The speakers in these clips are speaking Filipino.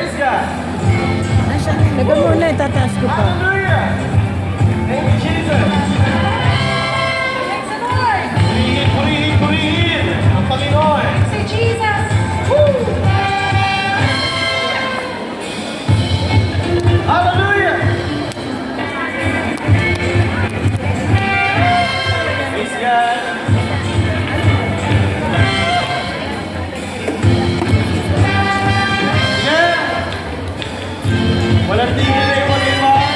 Praise God. Taga muna, itataas ko pa. Hallelujah. Thank you, Jesus. Praise the Lord. Purihin, purihin, purihin ang Panginoon. Say Jesus. Woo! Hallelujah. Praise God. Yeah. Walang tigil na yung Panginoon.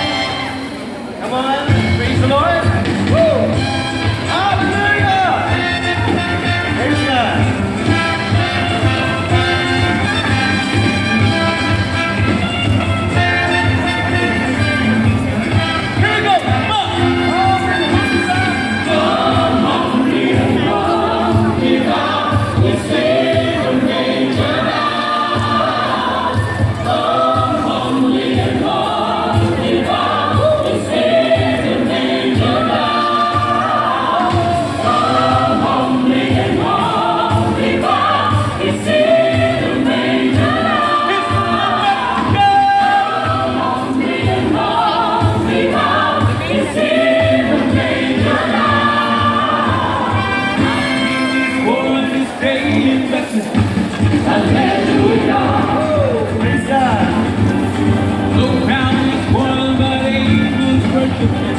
Come on. Praise the Lord. Woo. Hallelujah. Praise God. Here we go. Come on. Praise God. Look round this world, but angels worship Him.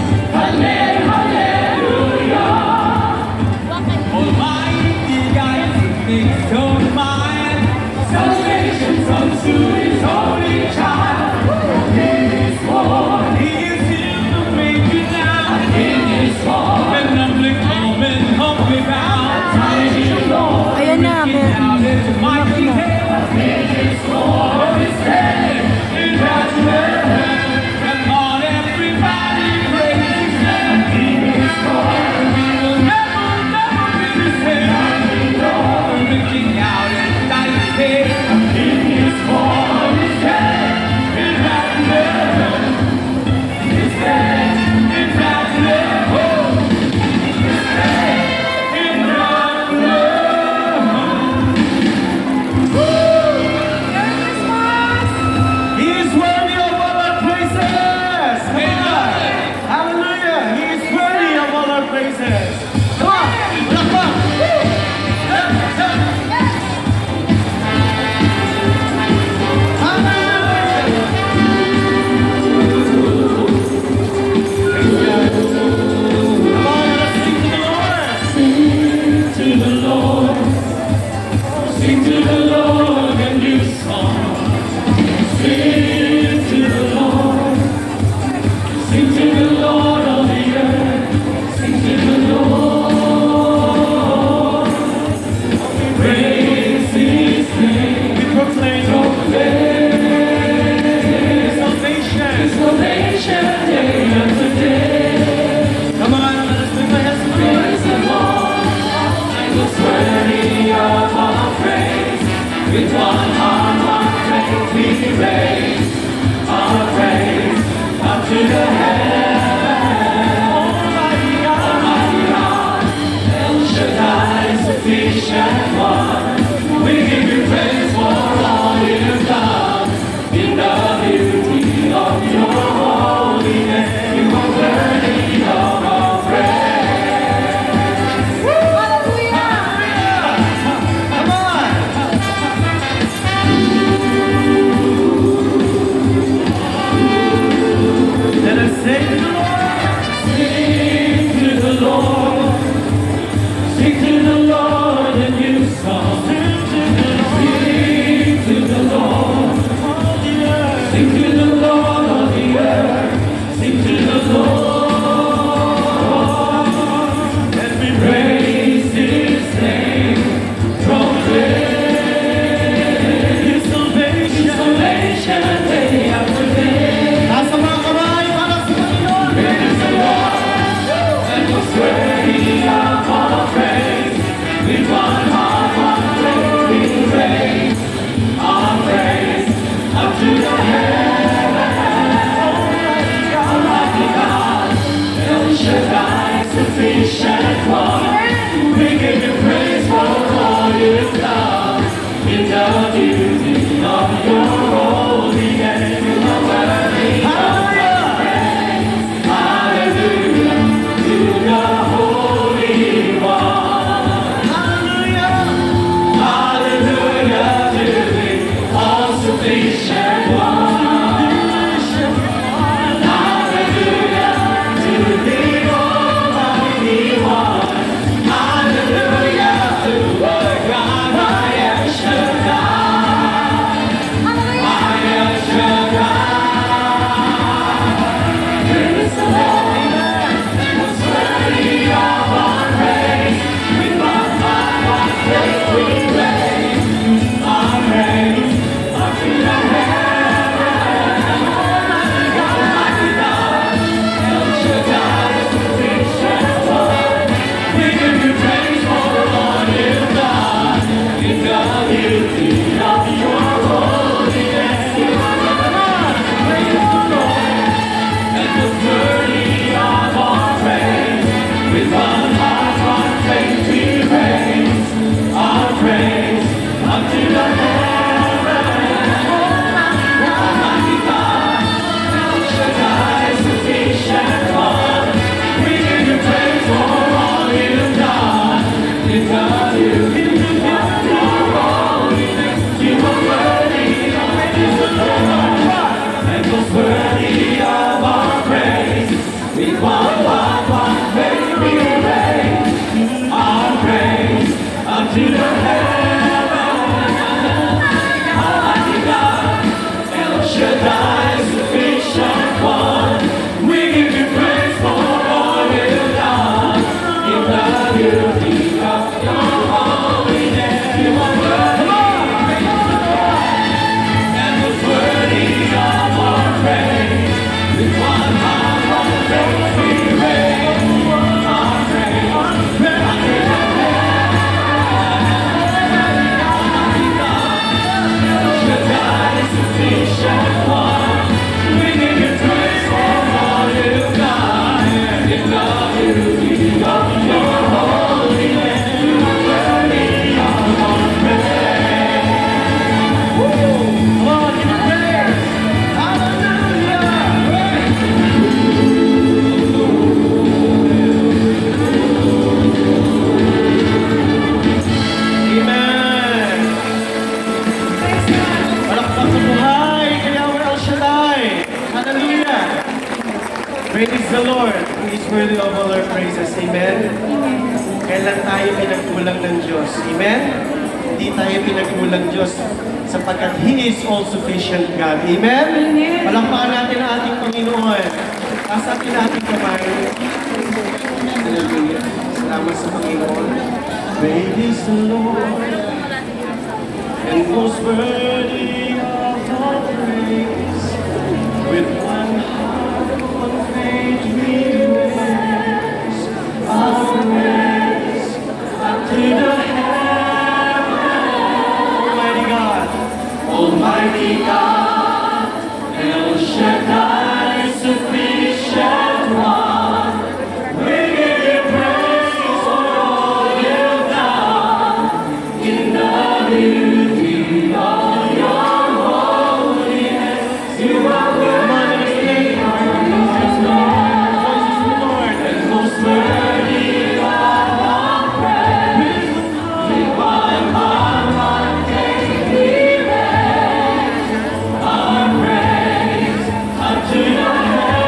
Almighty God makes your mind. Salvation comes to His holy child. He is in the manger now. When numbling home and humbly bound. Ayan na, may... Out His mighty hand. Of His hand. In Bethlehem. Come on, everybody, praise His name. We will never, never be the same. Reaching out His mighty hand. Of His hand. In Bethlehem. His hand. In Bethlehem. His hand. In Bethlehem. He is worthy of all our praises. Come on. Hallelujah. He is worthy of all our praises. Come on. Rock on. Come on, let's sing to the Lord. Sing to the Lord. Sing to the Lord a new song. Sing to the Lord. Sing to the Lord of the earth. Sing to the Lord. Praise His name. We proclaim His salvation. Salvation day after day. Come on, let us lift our hands to the Lord. Praise the Lord. And was worthy of our praise. With one heart, one praise we raise. Our praise up to the heavens. Almighty God, El Shaddai, sufficient one. We give you praise for all you've done. In the beauty of your holiness, you are worthy of our praise. Come on. Praise the Lord. He is worthy of all our praises. Amen. Kailan tayo pinagkulang ng Diyos? Amen? Hindi tayo pinagkulang Diyos sapagkat He is all sufficient God. Amen? Palakpakan natin ang ating Panginoon. Taas natin ang ating kamay. Hallelujah. Salamat sa Panginoon. Great is the Lord and most worthy of all praise. With one heart, one faith we raise our praise up to the heaven. Almighty God, Almighty God, El Shaddai, sufficient one. We give you praise for all you've done in the beauty of your holiness. You are worthy, voices the Lord, and most worthy of all praise. With one heart, one faith, we raise our praise up to the heaven.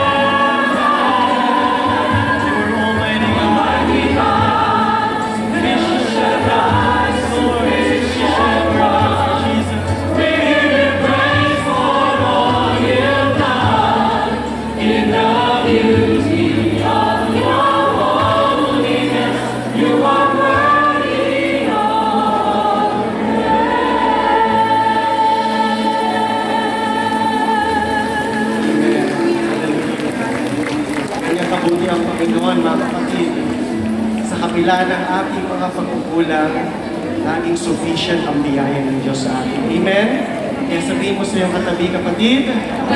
Almighty God, sufficient Shaddai, sufficient God, Jesus. We give you praise for all you've done in the beauty of your holiness. You are worthy of Kanya kabuti ang Panginoon, mga kapatid. Sa kabila ng ating mga pagkukulang, laging sufficient ang biyaya ng Diyos sa atin. Amen? Kaya sabihin mo sa iyong katabi, kapatid, sa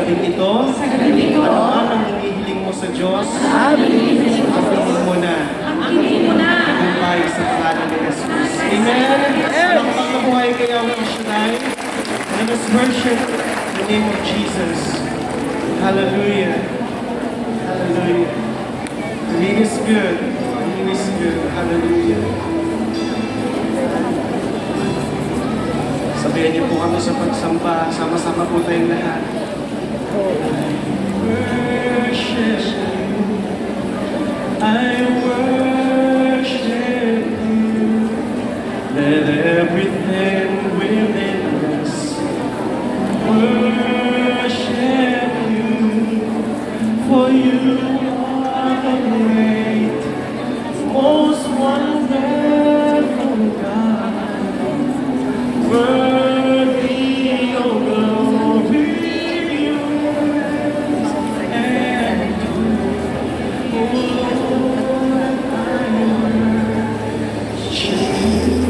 gabing ito, ano man ang hinihiling mo sa Diyos, sabihin mo na, tagumpay sa pangalan ni Jesus. Amen? Ang pagkabuhay kayo ang Shaddai. Let us worship the name of Jesus. Hallelujah. Hallelujah. He is good. He is good. Hallelujah. Sabihan niyo po kami sa pagsamba. Sama-sama po tayong lahat. Worship you. I worship you. Let everything within us worship you. For you are the great, most wonderful God. Worthy of glory, you and you, Lord, I worship you.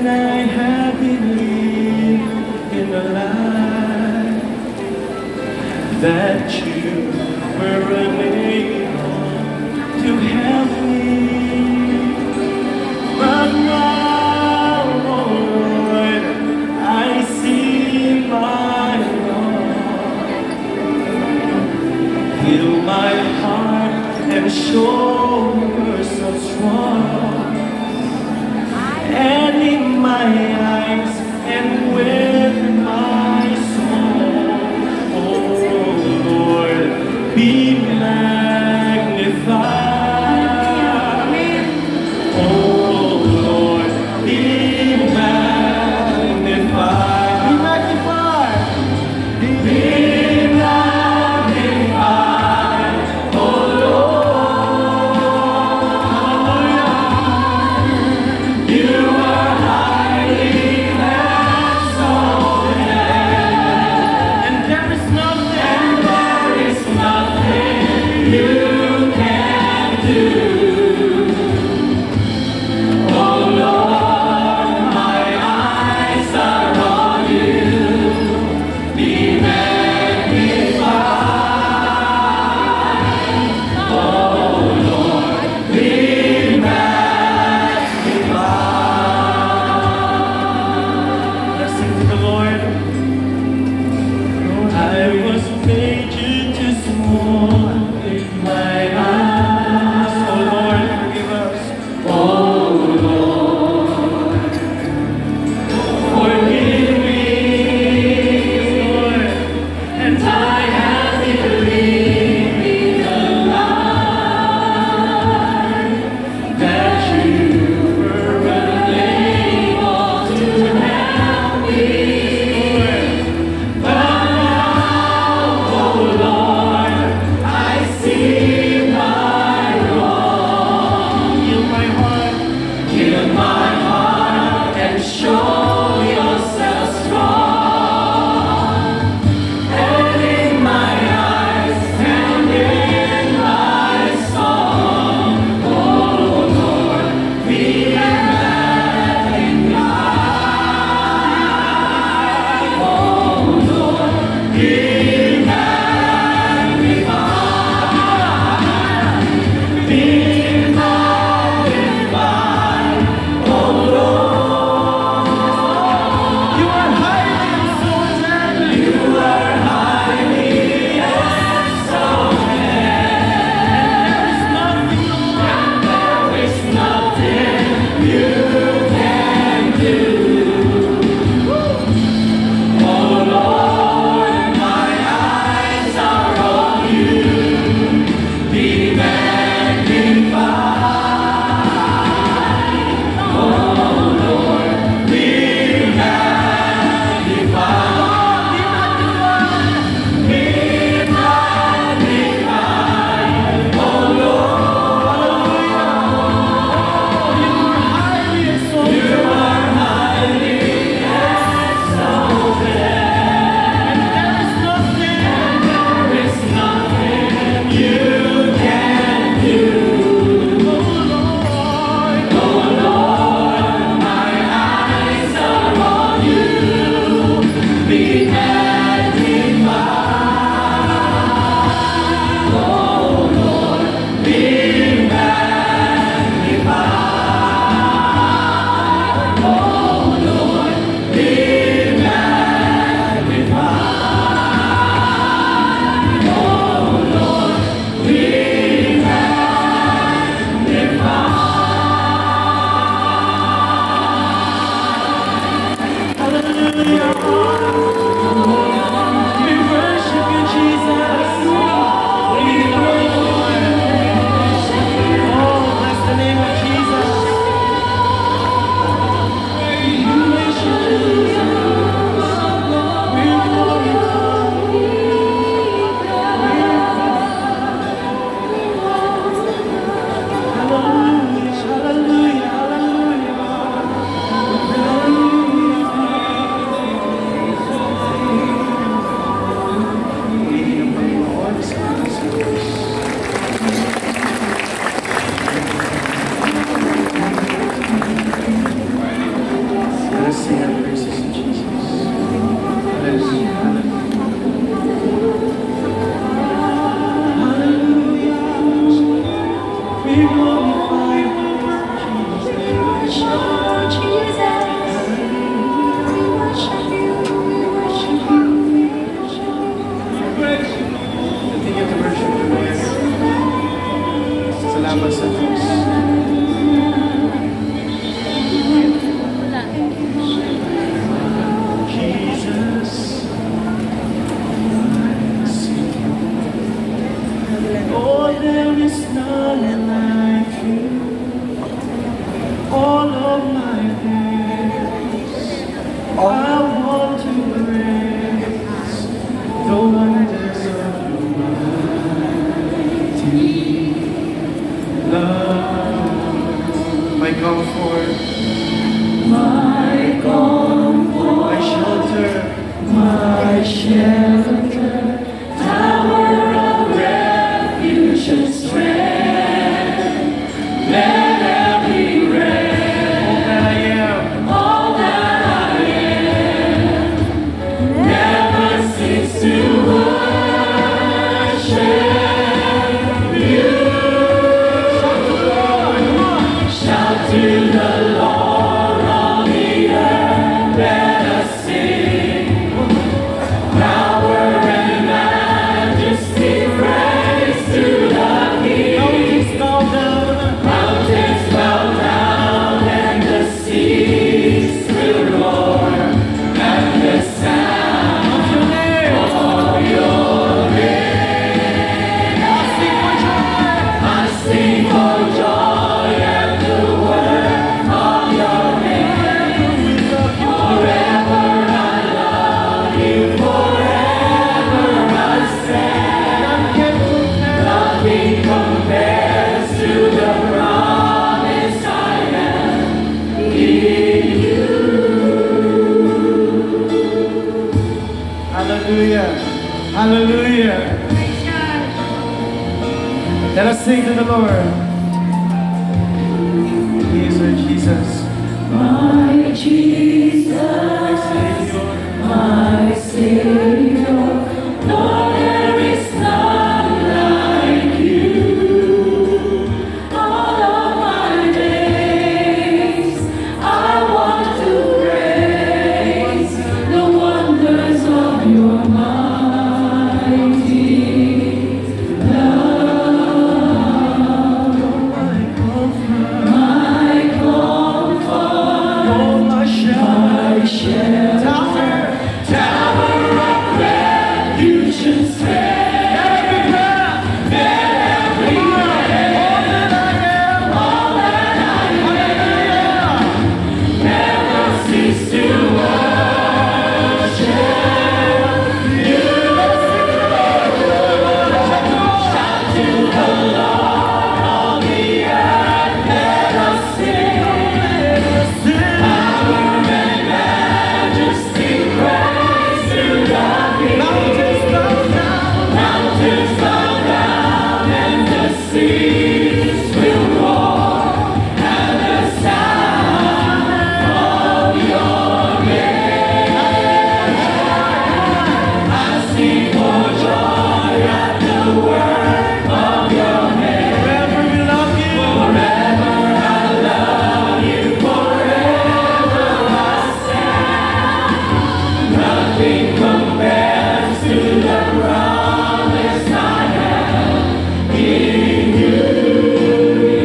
And I have believed in a lie that you were unable to help me. But now, oh Lord, I see my Lord. Fill my heart and show yourself strong. And in my eyes and with my soul, oh Lord, be magnified. Oh Lord, be magnified. Be magnified. Be magnified. Oh Lord, hallelujah. You are highly exalted, and there is nothing you can do. Oh Lord, my eyes are on you. Be magnified. Oh Lord, be magnified. Let's sing to the Lord. I was made you to small in my eyes. Oh Lord, forgive us. Oh Lord, forgive me, Lord, and I have believed in a lie that you were unable to help me, Lord. But now, oh Lord, I see my wrong. Heal my heart and show yourself strong. And in my eyes and in my soul, oh Lord, be magnified. Oh Lord, be magnified. Be magnified. Oh Lord, you are highly exalted. You are highly exalted. And there is nothing you can do. Oh Lord, my eyes are on you. Be magnified. Oh Lord, be magnified. Be magnified. Oh Lord, you are highly exalted. You are highly exalted. And there is nothing you can do. Oh Lord, my eyes are on you. Be magnified. Oh Lord, be magnified. Oh Lord, be magnified. Oh Lord, be magnified. Hallelujah. We worship you, Jesus. We adore you, Lord. Oh, bless the name of Jesus. We worship you, Jesus. We adore you. Hallelujah, hallelujah, hallelujah. Hallelujah. I want to praise the wonders of your mighty love. My comfort, my shelter, My shelter, tower of refuge and strength. Let every rain, all that I am. all that I am, never cease to worship you. Shout to the Lord on the earth, let us sing. Power and majesty, praise to the King. Mountains bow down and the seas will roar at the sound of your name. I sing for joy at the word of your name. Forever I love you, forever I stand. Nothing compares to the promise I have in you. Hallelujah. Hallelujah. Let us sing to the Lord. He is our Jesus. My Jesus, My Savior. my Savior, Lord, there is none like you. All of my days, I want to praise the wonders of your mighty love. My comfort, Oh, my shelter, tower of refuge and strength. Every breath. Every all that I am, never cease to worship you. Shout to the Lord on the earth, let us sing. Power and majesty, praise to the King. Mountains bow down and the seas will roar at the sound of your name. I sing for joy at the word of your name. Forever we love you. Forever I love you, forever I stand. Nothing compares to the promise I have in you.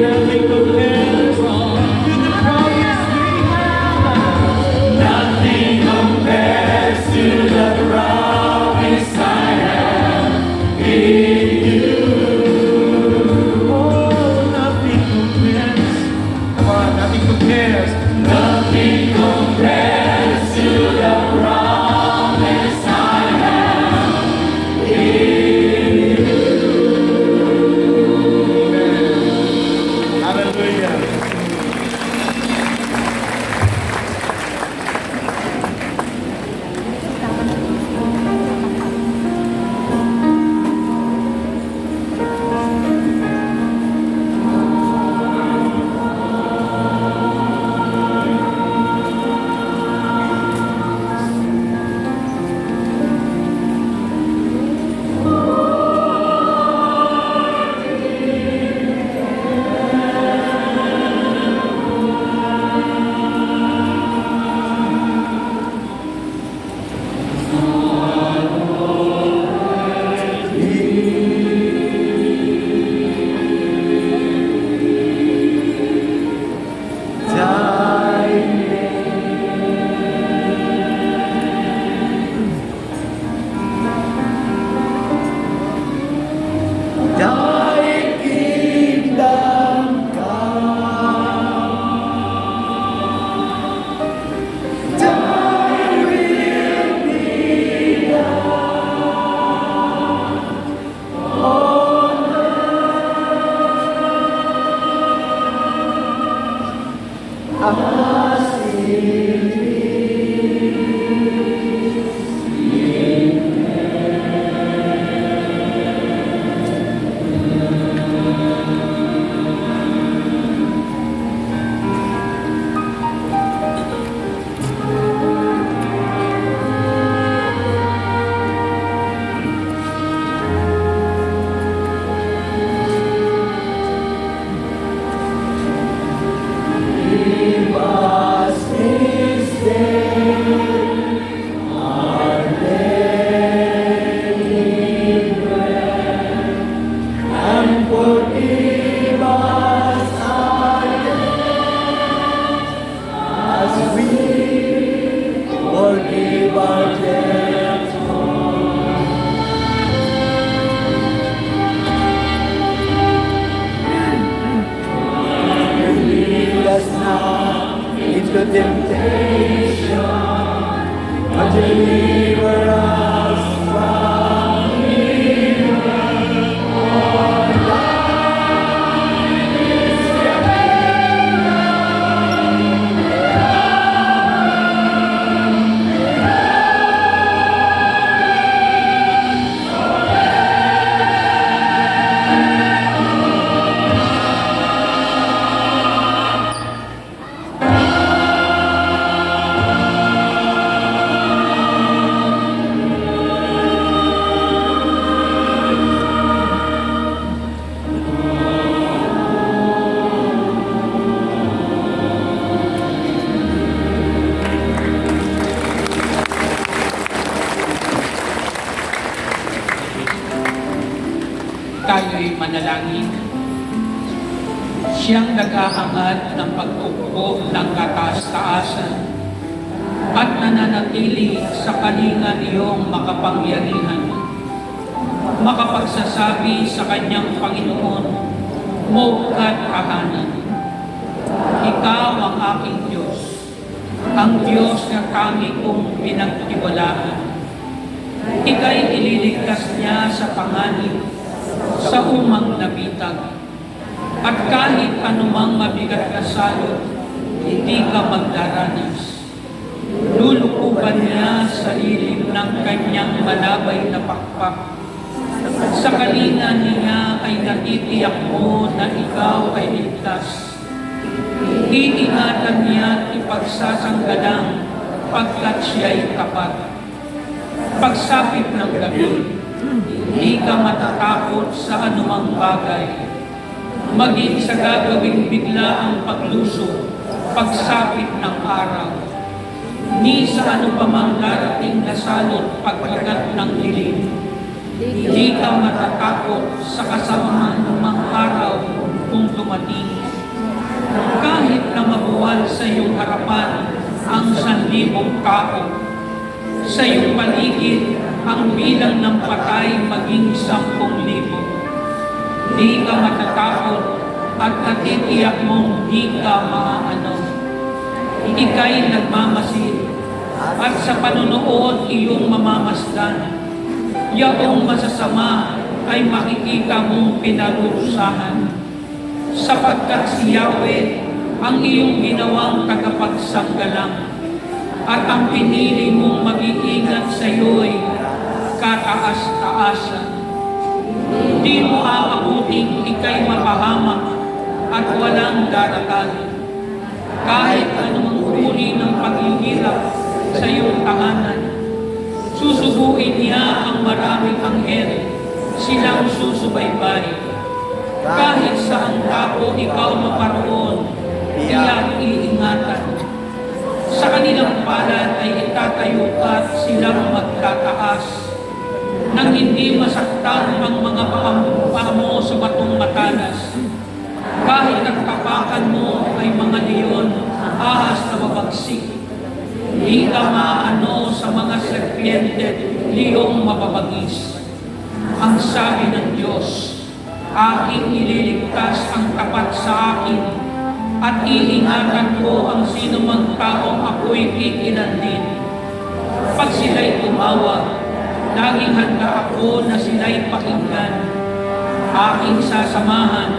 Nothing compares to the promise we have. Nothing compares to the promise I have in you. Oh, nothing compares. Come on, nothing compares. Nothing compares to the promise I have in you. Hallelujah. forgive our debts. Lead us not into temptation, but deliver us from tayo'y manalangin. Siyang naghahangad ng pag-upo ng kataas-taasan at nananatili sa kalinga niyong makapangyarihan. Makapagsasabi sa kanyang Panginoon, Maukat kahanan. Ikaw ang aking Diyos, ang Diyos na tangi kong pinagtiwalaan. Ika'y ililigtas niya sa panganib, sa umang nabitag. At kahit anumang mabigat na salot, hindi ka magdaranas. Lulukuban niya sa ilim ng kanyang malabay na pakpak. Sa kalinga niya ay natitiyak mo na ikaw ay ligtas. Iingatan niya at ipagsasanggalang pagkat siya'y tapat. Pagsapit ng gabi, hindi ka matatakot sa anumang bagay. Maging sa gagawing bigla ang pagluso, pagsapit ng araw. Ni sa ano pa mang darating na salot pagkagat ng dilim. Hindi ka matatakot sa kasamaan ng mga araw kung dumating. Kahit na mabuwal sa iyong harapan ang 1,000 tao, sa iyong paligid ang bilang ng patay maging 10,000. Di ka matatakot at natitiyak mong di ka maaano. Ika'y nagmamasid at sa panunood iyong mamamasdan. Yaong masasama ay makikita mong pinarurusahan. Sapagkat si Yahweh ang iyong ginawang tagapagsanggalang at ang pinili mong mag-iingat sa iyo'y kataas-taasan. Di mo aabuting ika'y mapahamak at walang daratan. Kahit anumang uri ng paghihirap sa iyong tahanan, susubuin niya ang maraming anghel, silang susubaybay. Kahit saang tao ikaw maparoon, tiyak iingatan. Sa kanilang palad ay itatayo at silang magtataas. Nang hindi masaktan ang mga paa mo sa batong matalas. Kahit ang tapakan mo ay mga leon, ahas na babagsik. Di ka maano sa mga serpiente, liyong mababagis. Ang sabi ng Diyos, aking ililigtas ang tapat sa akin, at iingatan ko ang sinumang taong ako'y kikilan din. Pag sila'y tumawag, laging handa ako na sila'y pakinggan. Aking sasamahan,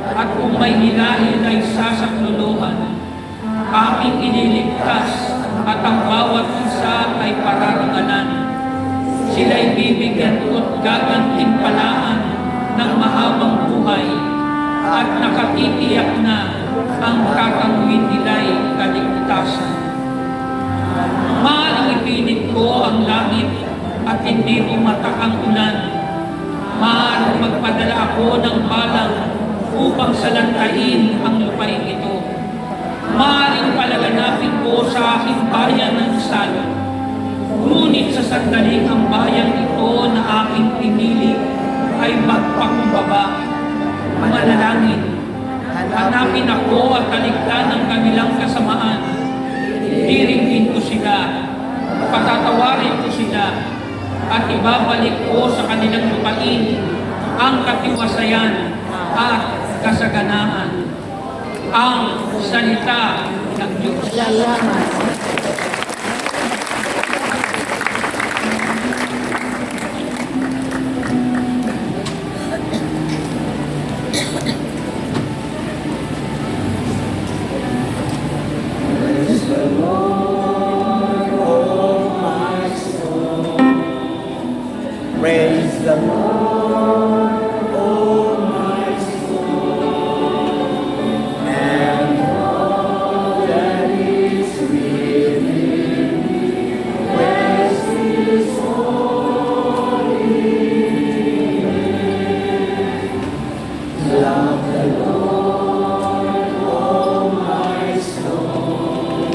at kung may nilahil ay sasakluluhan. Aking iniligtas, at ang bawat isa ay pararangalan. Sila'y bibigyan ko't gagantimpalaan ng mahabang buhay, at nakatitiyak na ang katanguin nila'y kaligtasan. Maaaring ipinit ko ang langit at hindi umata ang ulan. Maaaring magpadala ako ng balang upang salantain ang lupain ito. Maaaring palaganapin ko sa aking bayan ng salot. Ngunit sa sandaling ang bayan ito na aking pinili ay magpakumbaba. Manalangin, hanapin ako at talikdan ang kanilang kasamaan. at ibabalik ko sa kanilang lupain ang katiwasayan at kasaganaan. Ang salita ng Diyos. Salamat. Praise the Lord, oh my soul, and all that is within me. Bless His holy name. Love the Lord, oh my soul.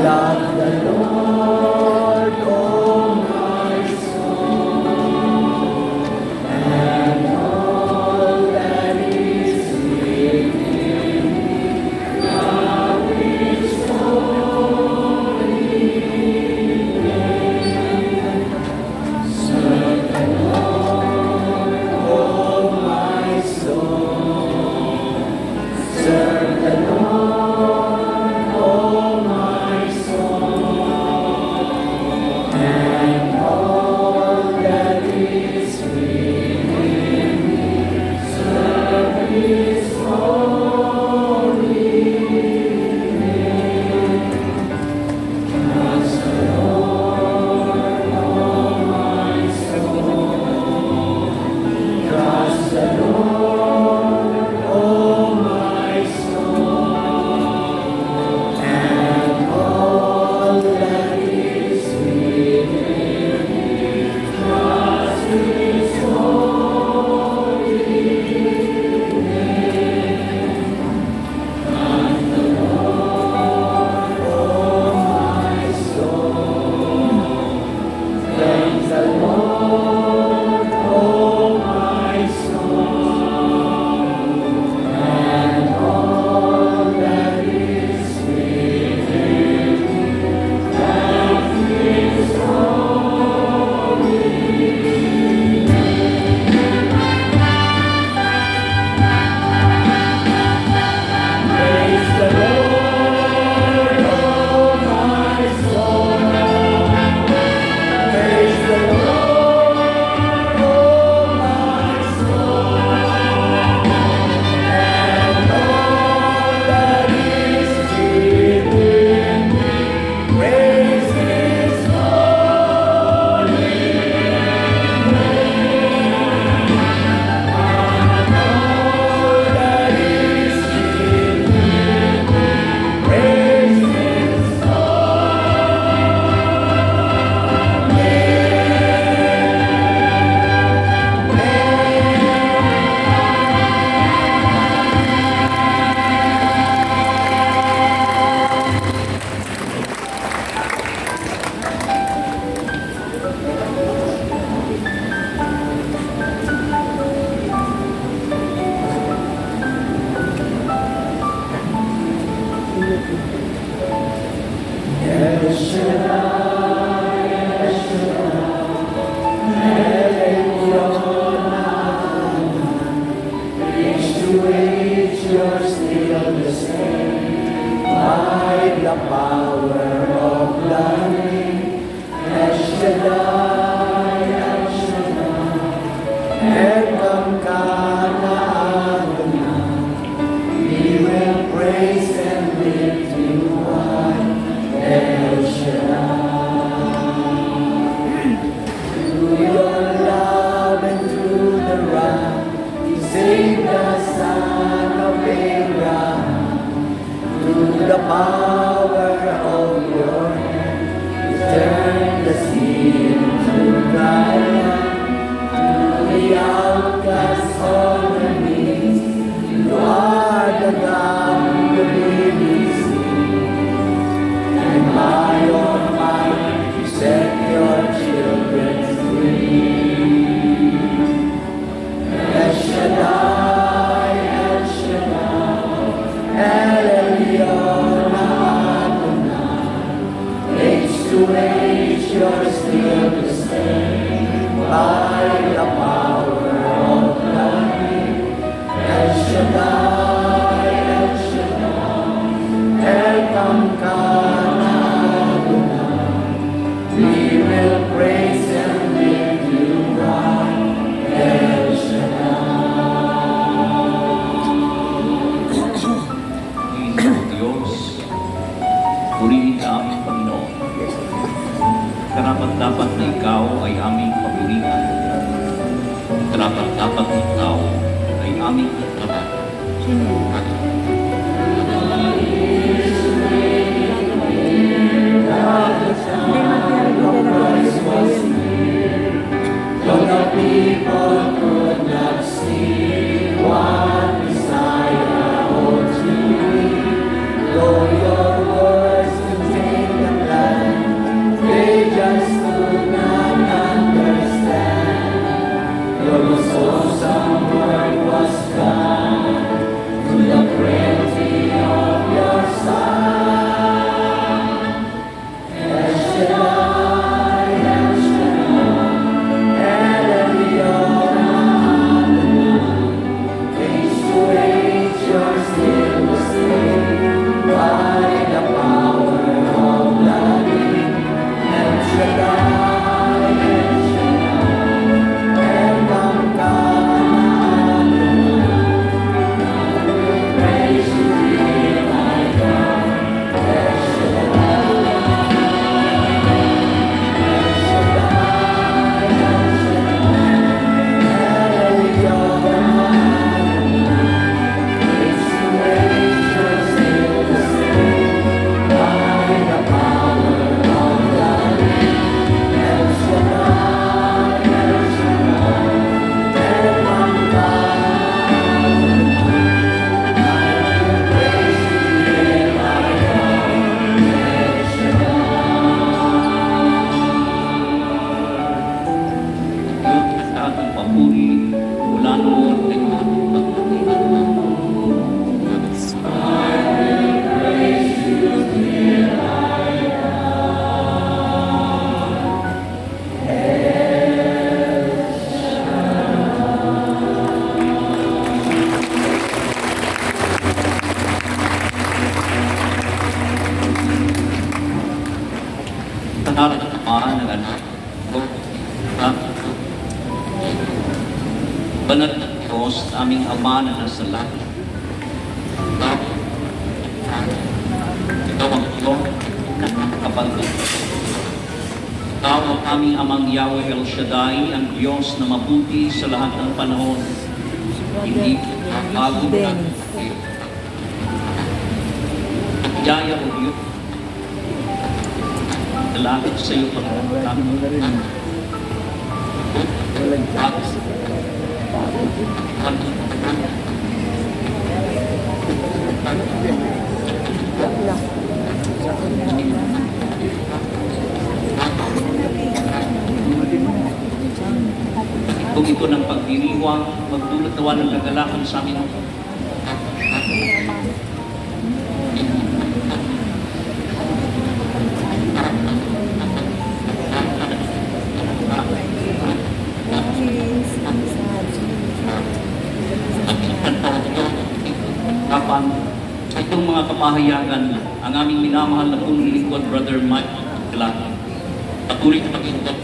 Love the Lord, oh my soul. And all that is within me, love His holy name. Serve the Lord, oh my soul. Serve the Lord, oh my soul. And all that is within me, serve His holy name. Trust the Lord, oh my soul. Trust the Lord, oh my soul. And all that is within me, trust His holy name. Trust the Lord, oh my soul. Praise the Lord, oh my soul. And all that is within me, trust His holy name. Praise the Lord, oh my soul. Praise the Lord, oh my soul. And all that is within me, praise His holy name. And all that is within me, praise His El Shaddai, El Shaddai, El Elyon, age to age you're still the same. By the power of the name, El Shaddai, El Shaddai, Ekam Kana Adonai. We will praise and lift you high, El Shaddai. Through your love and through the wrath, you saved the son of Abraham. Through the power of your hand, you turned the sea into dry land. Through the outcasts of the needs, you are the God who really and by your might you set your children free. El Shaddai, El Shaddai, El Elyon Adonai. Age to age you're still karapat-dapat na ikaw ay aming papurihan. Karapat-dapat na ikaw ay aming itapat. Though the people could not see what Messiah ought to be, though your words contain the plan, they just could not understand. Your most awesome word was gone to the frailty of your Son. El Shaddai, El Shaddai, El Elyon, age to age, you're still the same, by the power of the name. El Shaddai, El Shaddai, El Elyon, praise you, dear my God. El Shaddai, El Shaddai, El Elyon, age to age, you're still the same, by the power of the name. El Shaddai, El Shaddai, El Elyon, praise you, dear my God. El Diyos sa ating papuri, mula noon ay tanarapaan ng anak ko. Banal na Diyos, aming Ama na nasa langit. Ikaw ang Diyos na kapatid. Ikaw ang aming Amang Yahweh El Shaddai, ang Diyos na mabuti sa lahat ng panahon. Hindi bago na Yaya o Diyos. Salamat sa iyo, Panginoon. Kung ito ng pagdiriwang, magdulot nawa ng kagalakan sa amin. Kapan, itong mga kapahayagan, ang aming minamahal na pong lingkod, Brother Mike Clark. Patuloy na pag-iingat.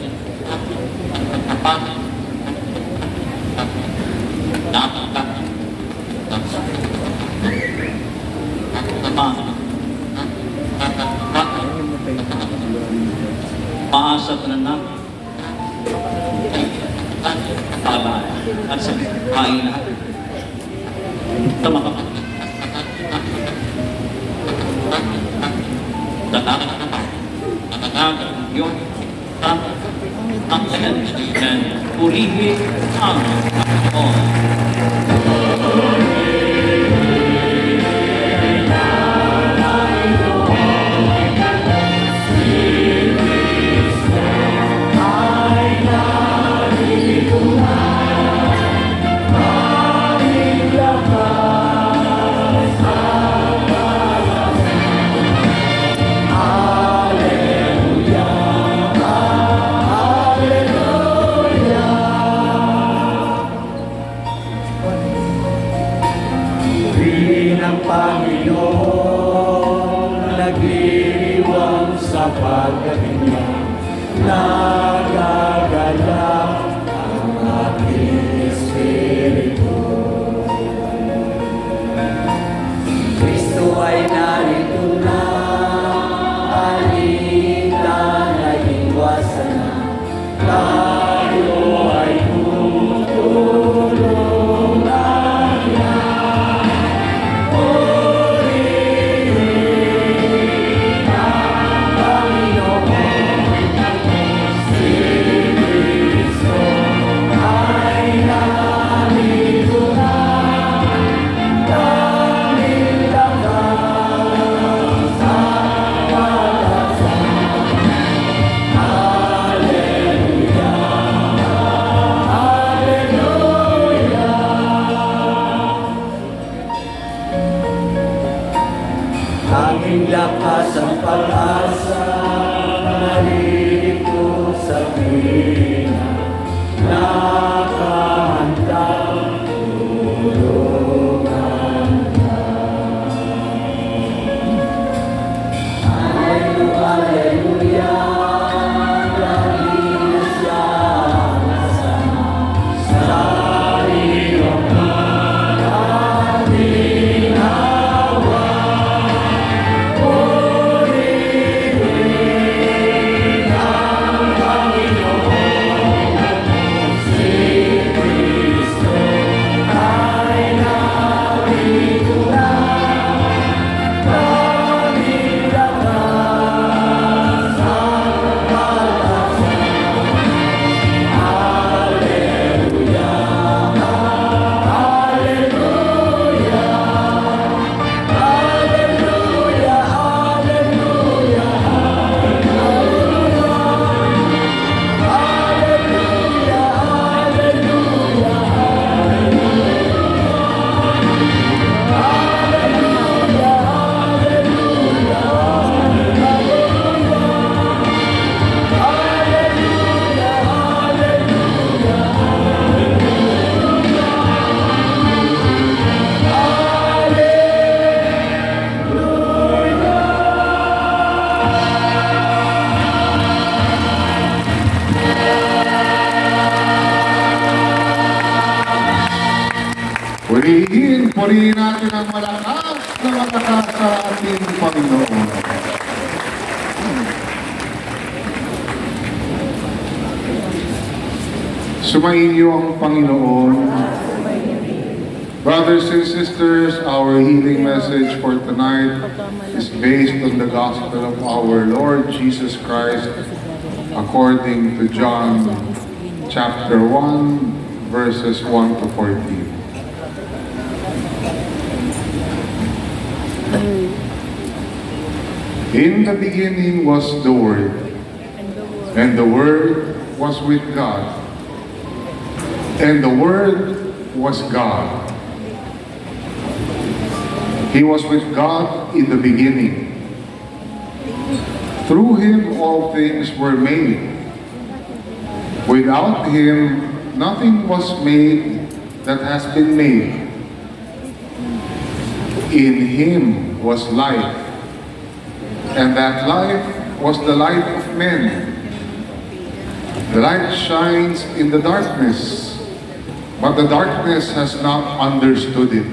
Kapan, paasa ka na namin pala at sa kain na tama ka tatang yun ang and purihin ang Panginoon. ng Panginoon, nagdiriwang sa pagdating niya, nagagalak ang aking espiritu. Kristo ay narito na, alita na iwas Purihin natin ang malakas na matakas sa ating Panginoon. Sumayin niyo ang Panginoon. Brothers and sisters, our healing message for tonight is based on the Gospel of our Lord Jesus Christ according to John chapter 1, verses 1 to 14. In the beginning was the Word, and the Word was with God, and the Word was God. He was with God in the beginning. Through Him all things were made. Without Him nothing was made that has been made. In Him was life, and that life was the light of men. The light shines in the darkness, but the darkness has not understood it.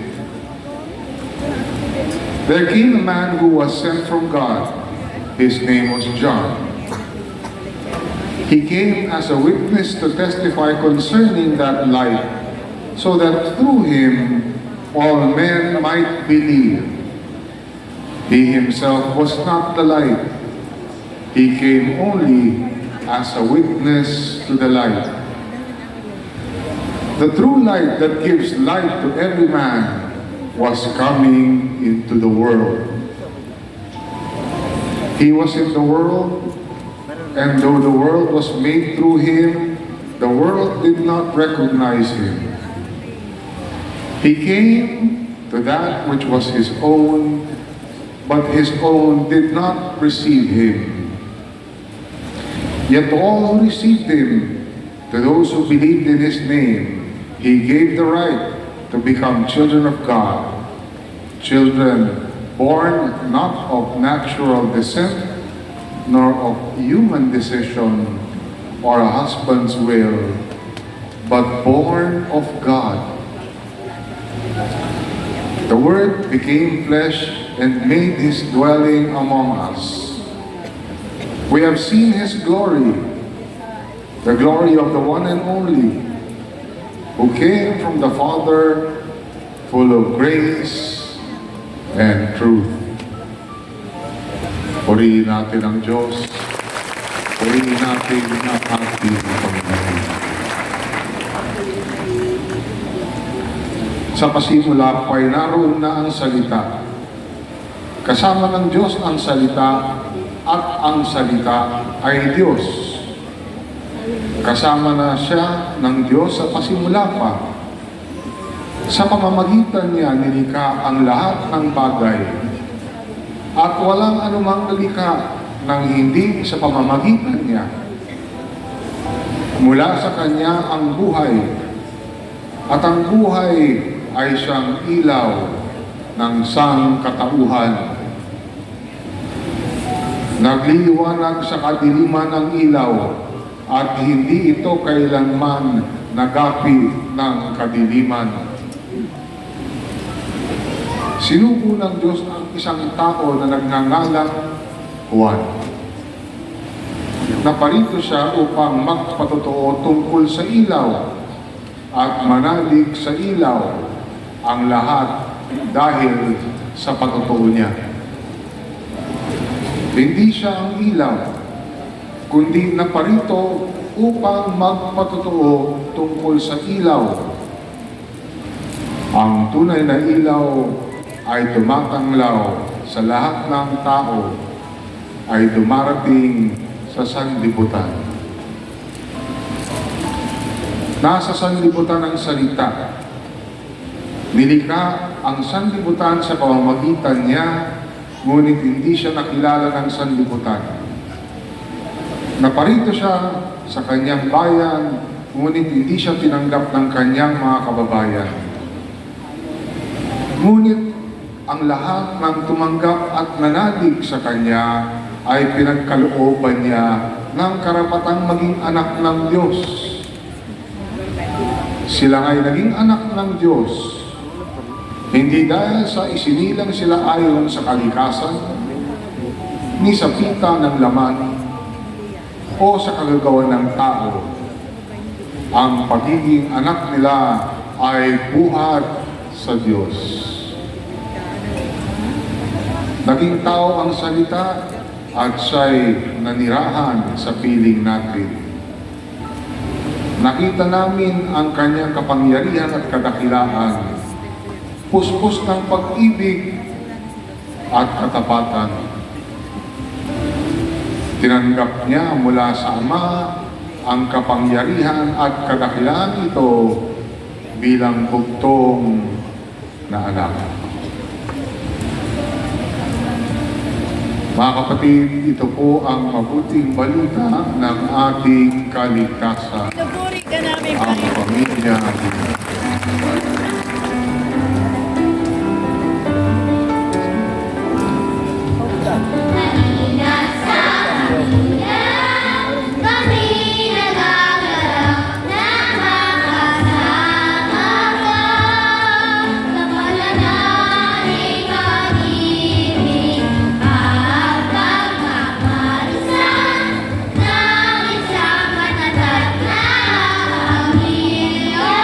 There came a man who was sent from God. His name was John. He came as a witness to testify concerning that light, so that through him all men might believe. He himself was not the light. He came only as a witness to the light. The true light that gives light to every man was coming into the world. He was in the world, and though the world was made through him, the world did not recognize him. He came to that which was his own, but his own did not receive him. Yet all who received him, to those who believed in his name, he gave the right to become children of God, children born not of natural descent, nor of human decision or a husband's will, but born of God. The Word became flesh and made his dwelling among us. We have seen his glory, the glory of the one and only, who came from the Father, full of grace and truth. Purihin natin ang Diyos. Purihin natin ang ating Panginoon. Sa pasimula po ay naroon na ang salita. Kasama ng Diyos ang salita, at ang salita ay Diyos. Kasama na siya ng Diyos sa pasimula pa. Sa pamamagitan niya nilikha ang lahat ng bagay, at walang anumang nalikha nang hindi sa pamamagitan niya. Mula sa Kanya ang buhay, at ang buhay ay siyang ilaw ng sangkatauhan. Nagliliwanag sa kadiliman ng ilaw, at hindi ito kailanman nagapi ng kadiliman. Sinugo ng Diyos ang isang tao na nagngangalang Juan. Naparito siya upang magpatotoo tungkol sa ilaw at manalig sa ilaw ang lahat dahil sa patotoo niya. Hindi siya ang ilaw, kundi naparito upang magpatotoo tungkol sa ilaw. Ang tunay na ilaw ay tumatanglaw sa lahat ng tao, ay dumarating sa sanlibutan. Nasa sanlibutan ang salita. Nilikha ang sanlibutan sa pamamagitan niya, ngunit hindi siya nakilala ng sanlibutan. Naparito siya sa kanyang bayan, ngunit hindi siya tinanggap ng kanyang mga kababayan. Ngunit ang lahat ng tumanggap at nanalig sa kanya ay pinagkalooban niya ng karapatang maging anak ng Diyos. Sila ay naging anak ng Diyos, hindi dahil sa isinilang sila ayon sa kalikasan, ni sa pita ng laman, o sa kagagawan ng tao. Ang pagiging anak nila ay buhat sa Diyos. Naging tao ang salita at siya'y nanirahan sa piling natin. Nakita namin ang kanyang kapangyarihan at kadakilaan, puspos ng pag-ibig at katapatan. Tinanggap niya mula sa Ama ang kapangyarihan at kadakilaan ito bilang bugtong na anak. Mga kapatid, ito po ang mabuting balita ng ating kaligtasan. Pinupuri ka namin, Ang pamilya. Kami nagagalaw na makasama ka sa pananalig pag-ibig at pagmamarisan ng isang matatag na pamilya.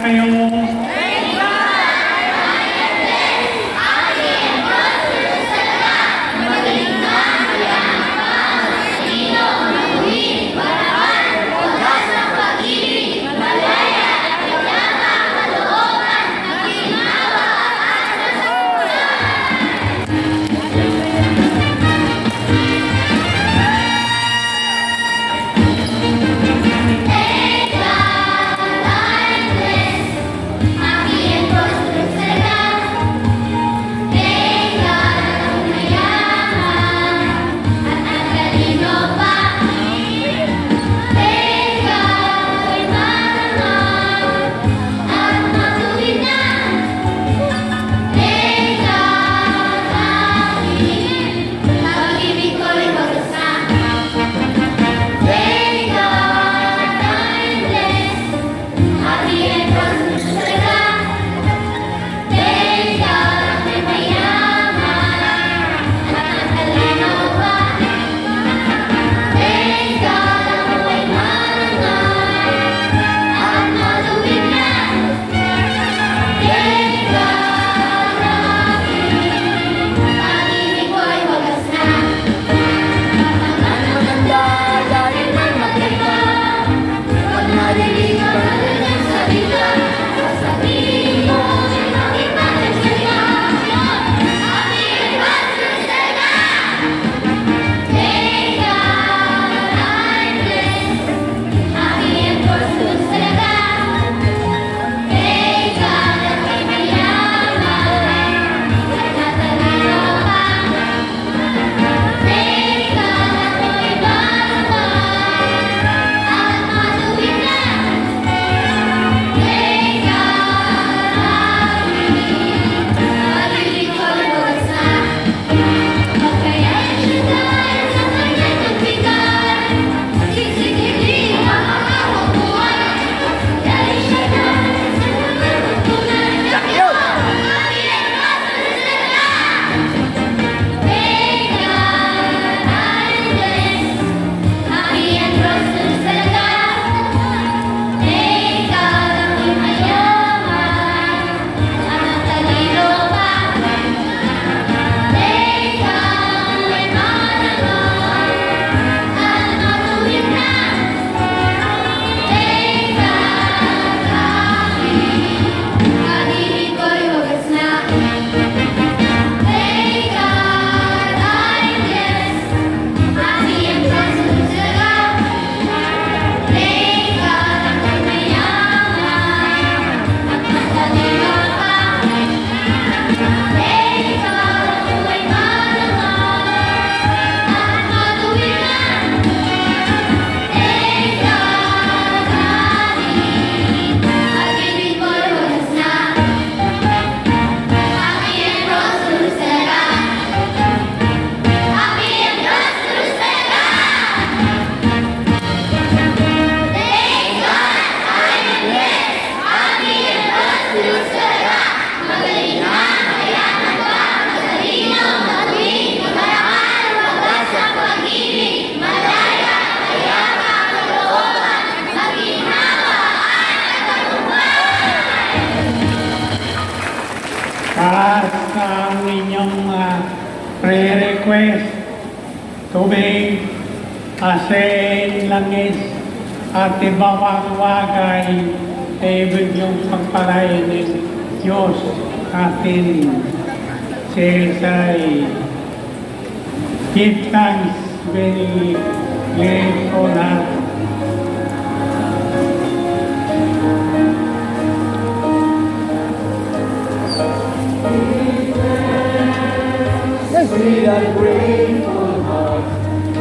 kayo. Sa inyong prayer request, tubig, asin, langis, at ibang bagay ay ibig yung pagpalain ng Diyos atin. Say, give thanks very grateful heart. With a grateful heart,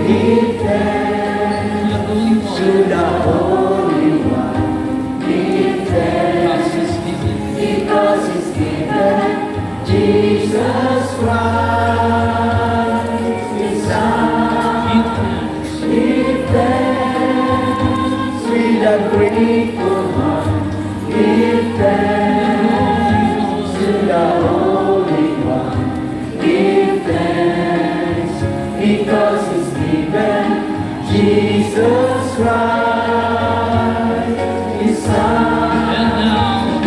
give thanks to the Holy One. Give thanks because He's given Jesus Christ, His Son. Give thanks with a grateful heart. Give thanks to the Holy One. Give thanks because He's given Jesus Christ, His Son. And now,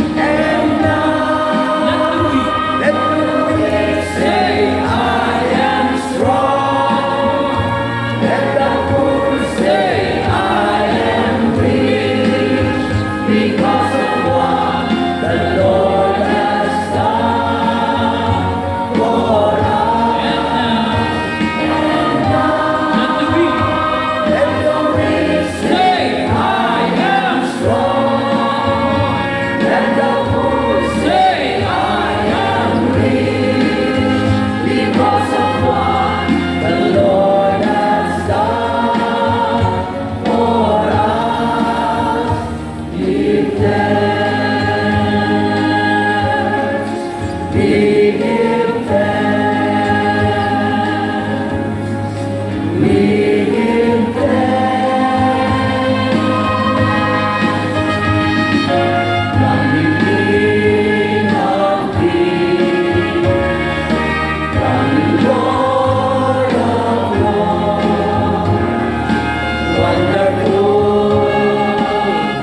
Wonderful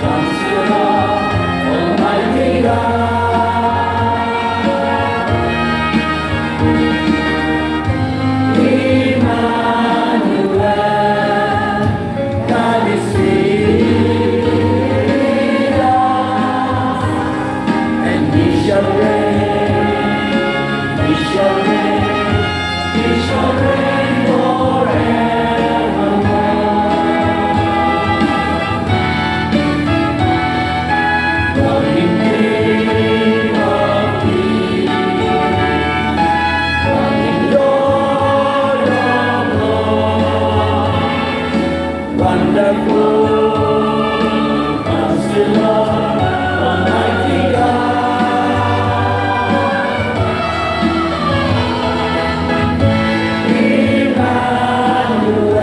Counselor, Almighty God, Emmanuel, God is with us, and He shall reign, He shall reign, He shall reign forevermore. Coming King of kings, coming Lord of lords, wonderful Counselor, Almighty God, Emmanuel,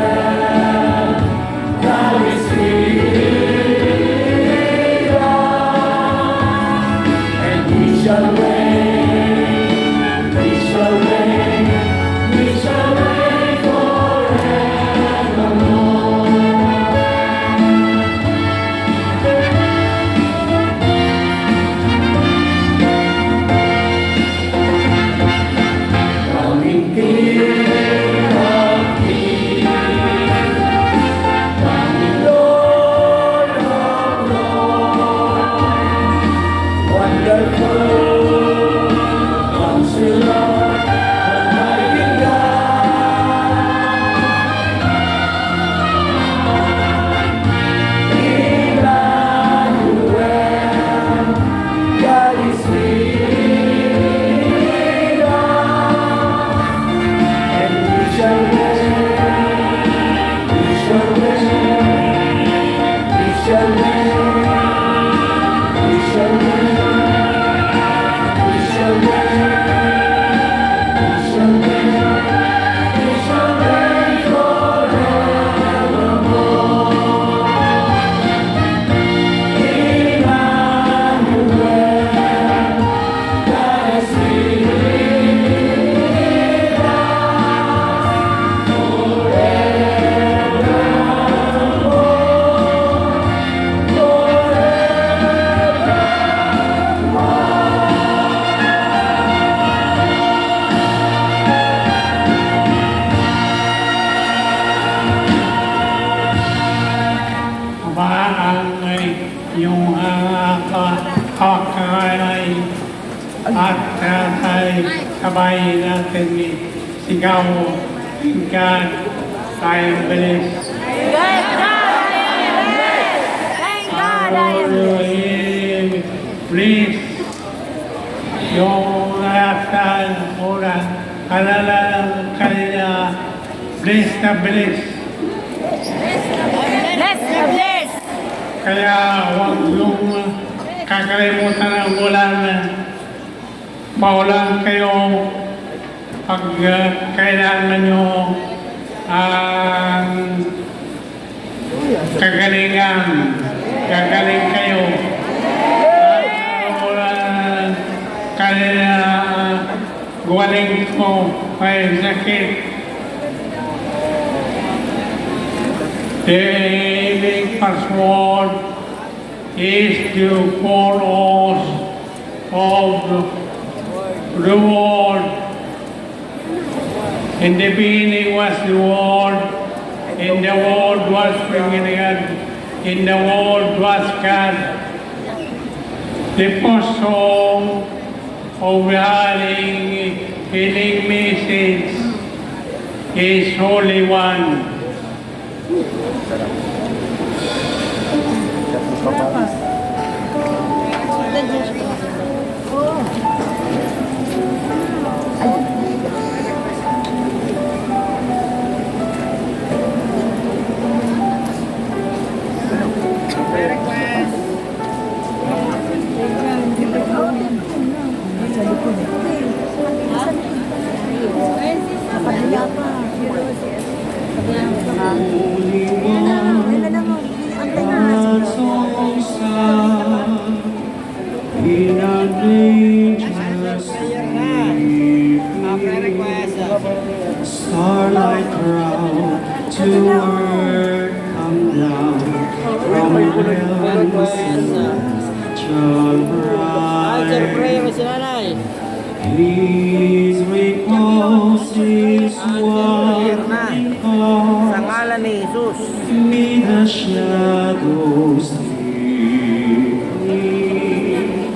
God is with us, and He shall reign, He shall reign, He shall reign forevermore. Coming King of kings, coming Lord of lords, wonderful Counselor, Almighty God, Emmanuel, God is with us, and He shall reign, He shall reign, He shall reign, He shall reign, He shall reign, He shall reign, He shall reign forevermore. Emmanuel, God is with us yung kakalay at ay sabay natin sigaw God tayong bilis. Thank God I am blessed. Please, yung lahat oras, alala kanina, bless na bless. Bless na bless. Kaya huwag yung kakalimutan ng ulan. Paulan kayo pag kailangan nyo ang kagalingan. Gagaling kayo. At kanina galing ko may sakit. The healing password is to call us of the world. In the beginning was the Word, and the Word was created, and the Word was God. The first song of the healing message is Holy One. Kapag pa. Holy One. His repose is wandering Sa far, ngalan ni Jesus. with the shadows deep,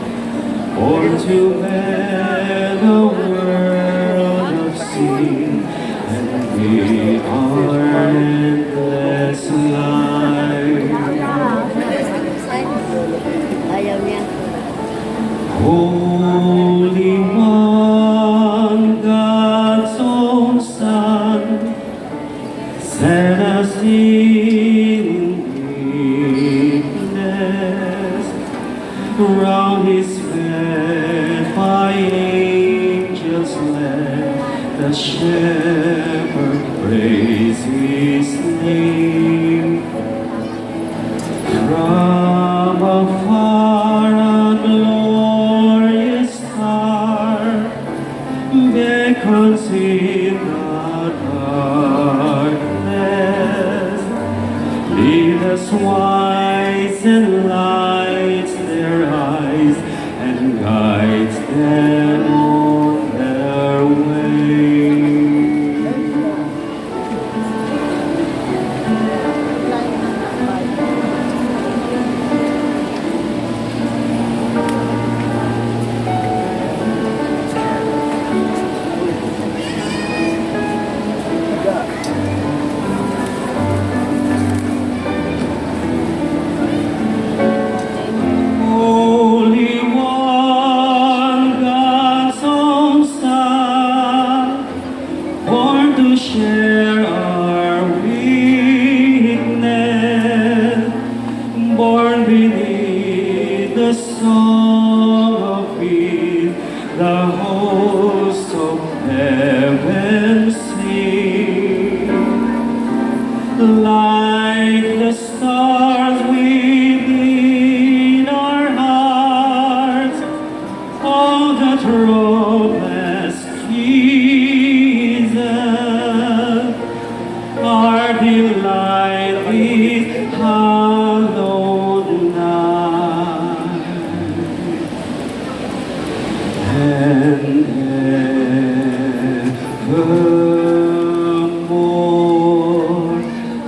born to bear the world of sin and be our endless life. Ayaw niya. Holy One, God's own Son, set us in weakness, round His bed by angels led, the shepherd praise His name. From afar a glorious star beckons in the darkness. Lead us wise and lights their eyes and guides them on their way. Holy One, God's own Son, born to share our weakness, born beneath the song of peace, the hosts of heaven sing. Like the stars within our hearts, all the troublous Jesus, our delight is hallowed night. And evermore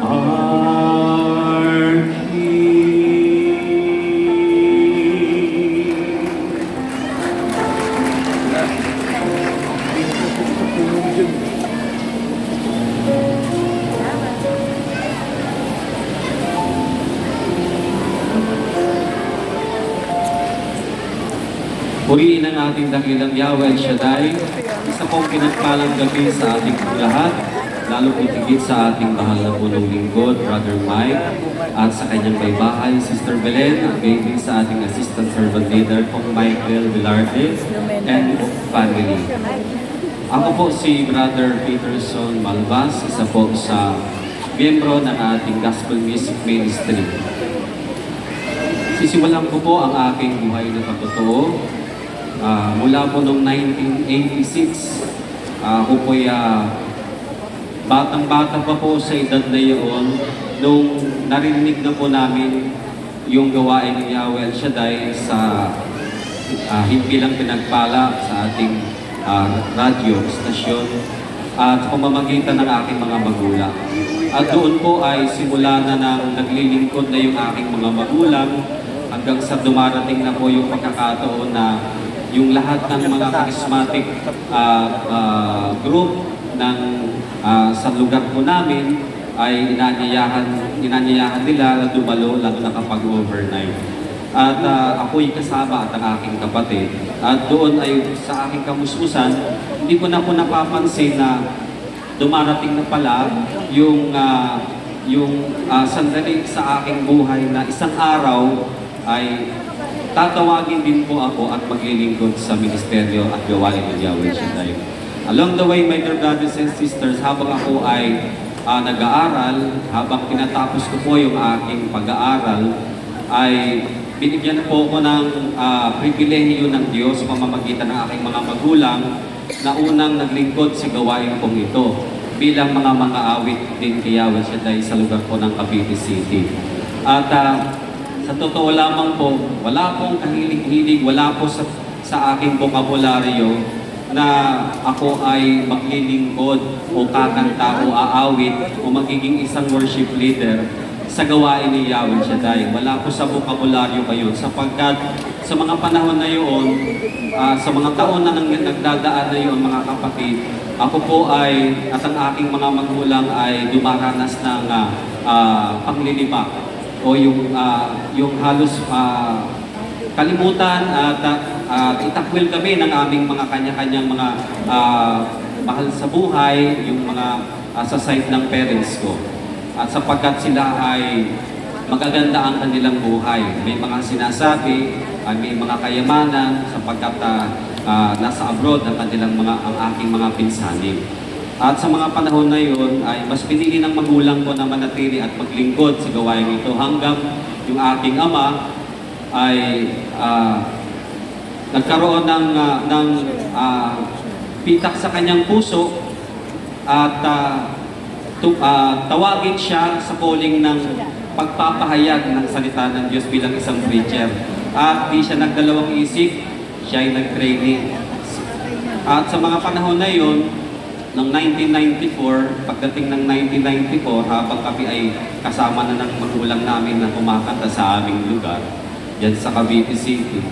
our King. Purihin ang ating dakilang Yahweh El Shaddai, isa pong pinagpalang gabi sa ating lahat, lalo po tigit sa ating mahal na punong lingkod, Brother Mike, at sa kanyang may bahay, Sister Belen, at gayon sa ating assistant servant leader, Pong Michael Velarde, and family. Ako po si Brother Peterson Malvas, isa po sa miyembro ng ating Gospel Music Ministry. Sisimulan ko po ang aking buhay na pagtotoo. Mula po noong 1986, ako po'y batang-bata pa po sa edad na iyon nung narinig na po namin yung gawain ng Yahweh El Shaddai sa himpilang pinagpala sa ating radyo, stasyon, at pamamagitan ng aking mga magulang. At doon po ay simula na nang naglilingkod na yung aking mga magulang hanggang sa dumarating na po yung pagkakataon na yung lahat ng mga charismatic group ng sa lugar po namin ay inanyayahan nila na dumalo lalo na kapag overnight. At ako'y kasama at ang aking kapatid. At doon ay sa aking kamusmusan, hindi ko na po napapansin na dumarating na pala yung sandali sa aking buhay na isang araw ay tatawagin din po ako at maglilingkod sa ministeryo at gawain ng Yahweh Shaddai. Along the way, my dear brothers and sisters, habang ako ay nag-aaral, habang tinatapos ko po yung aking pag-aaral, ay binigyan po ko ng pribilehiyo ng Diyos sa pamamagitan ng aking mga magulang na unang naglingkod sa gawain kong ito bilang mga awit din kay Yahweh Shaddai sa lugar po ng Cavite City. At sa totoo lamang po, wala pong kahilig-hilig, wala po sa aking bokabularyo na ako ay maglilingkod o kakanta o aawit o magiging isang worship leader sa gawain ni Yahweh Shaddai. Wala po sa bokabularyo kayo sapagkat sa mga panahon na yun, sa mga taon na nagdadaan na yun mga kapatid, ako po ay at ang aking mga magulang ay dumaranas ng panglilibak o yung halos kalimutan at itakwil kami ng aming mga kanya-kanyang mga mahal sa buhay, yung mga sa side ng parents ko. At sapagkat sila ay magaganda ang kanilang buhay. May mga sinasabi, may mga kayamanan sapagkat nasa abroad ang aking mga pinsani. At sa mga panahon na yun ay mas pinili ng magulang ko na manatili at maglingkod sa gawain ito hanggang yung aking ama ay nagkaroon ng pitak sa kanyang puso at tawagin siya sa calling ng pagpapahayag ng salita ng Diyos bilang isang preacher. At di siya nagdalawang isip, siya ay nag-training. At sa mga panahon na yun, noong 1994, pagdating ng 1994, habang kami ay kasama na ng magulang namin na kumakanta sa aming lugar, dyan sa Cavite City,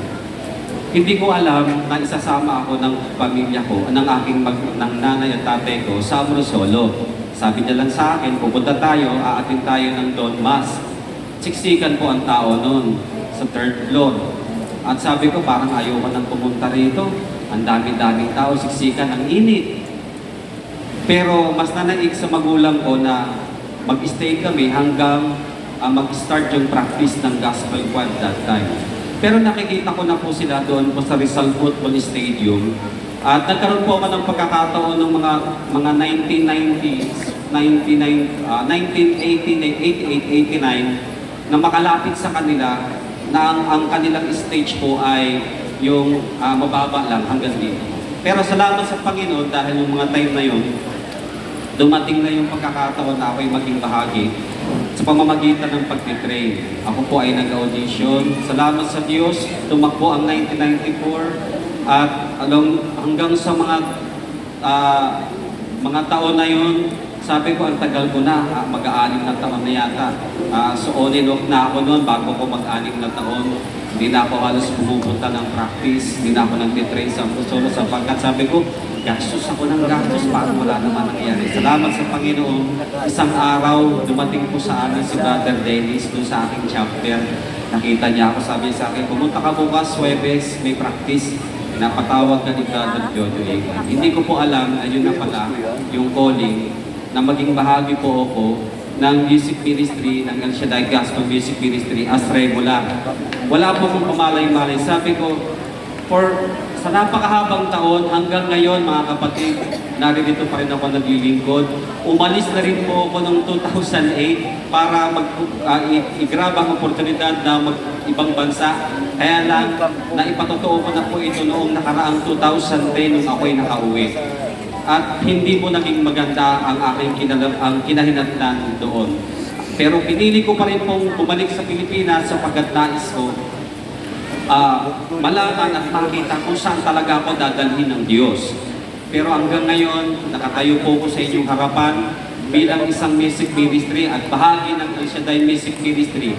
hindi ko alam na isasama ako ng pamilya ko, ng ng nanay at tatay ko sa Amrosolo. Sabi niya lang sa akin, pupunta tayo, aatin tayo ng Don Mas. Siksikan po ang tao noon sa 3rd floor. At sabi ko, parang ayaw ko nang pumunta rito. Ang dami-daming tao, siksikan, ang init. Pero mas nanaig sa magulang ko na mag-stay kami hanggang mag-start yung practice ng gospel choir that time. Pero nakikita ko na po sila doon po sa Rizal Football Stadium. At nagkaroon po ako ng pagkakataon ng mga 1990s, 1988, 89 na makalapit sa kanila na ang kanilang stage po ay yung mababa lang hanggang dito. Pero salamat sa Panginoon dahil yung mga time na yun, dumating na yung pagkakataon na ako'y maging bahagi sa pamamagitan ng pagtitrain. Ako po ay nag-audition. Salamat sa Diyos, tumakbo ang 1994 at hanggang sa mga taon na yun, sabi ko ang tagal ko na, mag-aanim na taon na yata. So on and off na ako noon bago ko mag-anim na taon. Hindi na ako halos pumupunta ng practice, hindi na ako nag-train sa solo sapagkat sabi ko, gastos ako ng gastos para wala naman nangyari. Salamat sa Panginoon. Isang araw, dumating po sa amin si Brother Dennis doon sa aking chapter. Nakita niya ako, sabi sa akin, pumunta ka bukas, Huwebes, may practice. Napatawag ka ni Brother Jojo Egan. Hindi ko po alam, ayun na pala, yung calling, na maging bahagi po ako ng music ministry, ng El Shaddai Gospel Music Ministry as regular. Wala po kong pamalay-malay. Sabi ko, sa napakahabang taon hanggang ngayon mga kapatid, narito pa rin ako naglilingkod. Umalis na rin po ako noong 2008 para i-grab ang oportunidad na mag-ibang bansa. Kaya lang, naipatotoo ko na po ito noong nakaraang 2010 nung ako'y nakauwi. At hindi po naging maganda ang aking kinahinatnan doon. Pero pinili ko pa rin pong bumalik sa Pilipinas sapagkat nais ko malaman at makita kung saan talaga ako dadalhin ng Diyos. Pero hanggang ngayon, nakatayo po ko sa inyong harapan bilang isang music ministry at bahagi ng El Shaddai Music Ministry.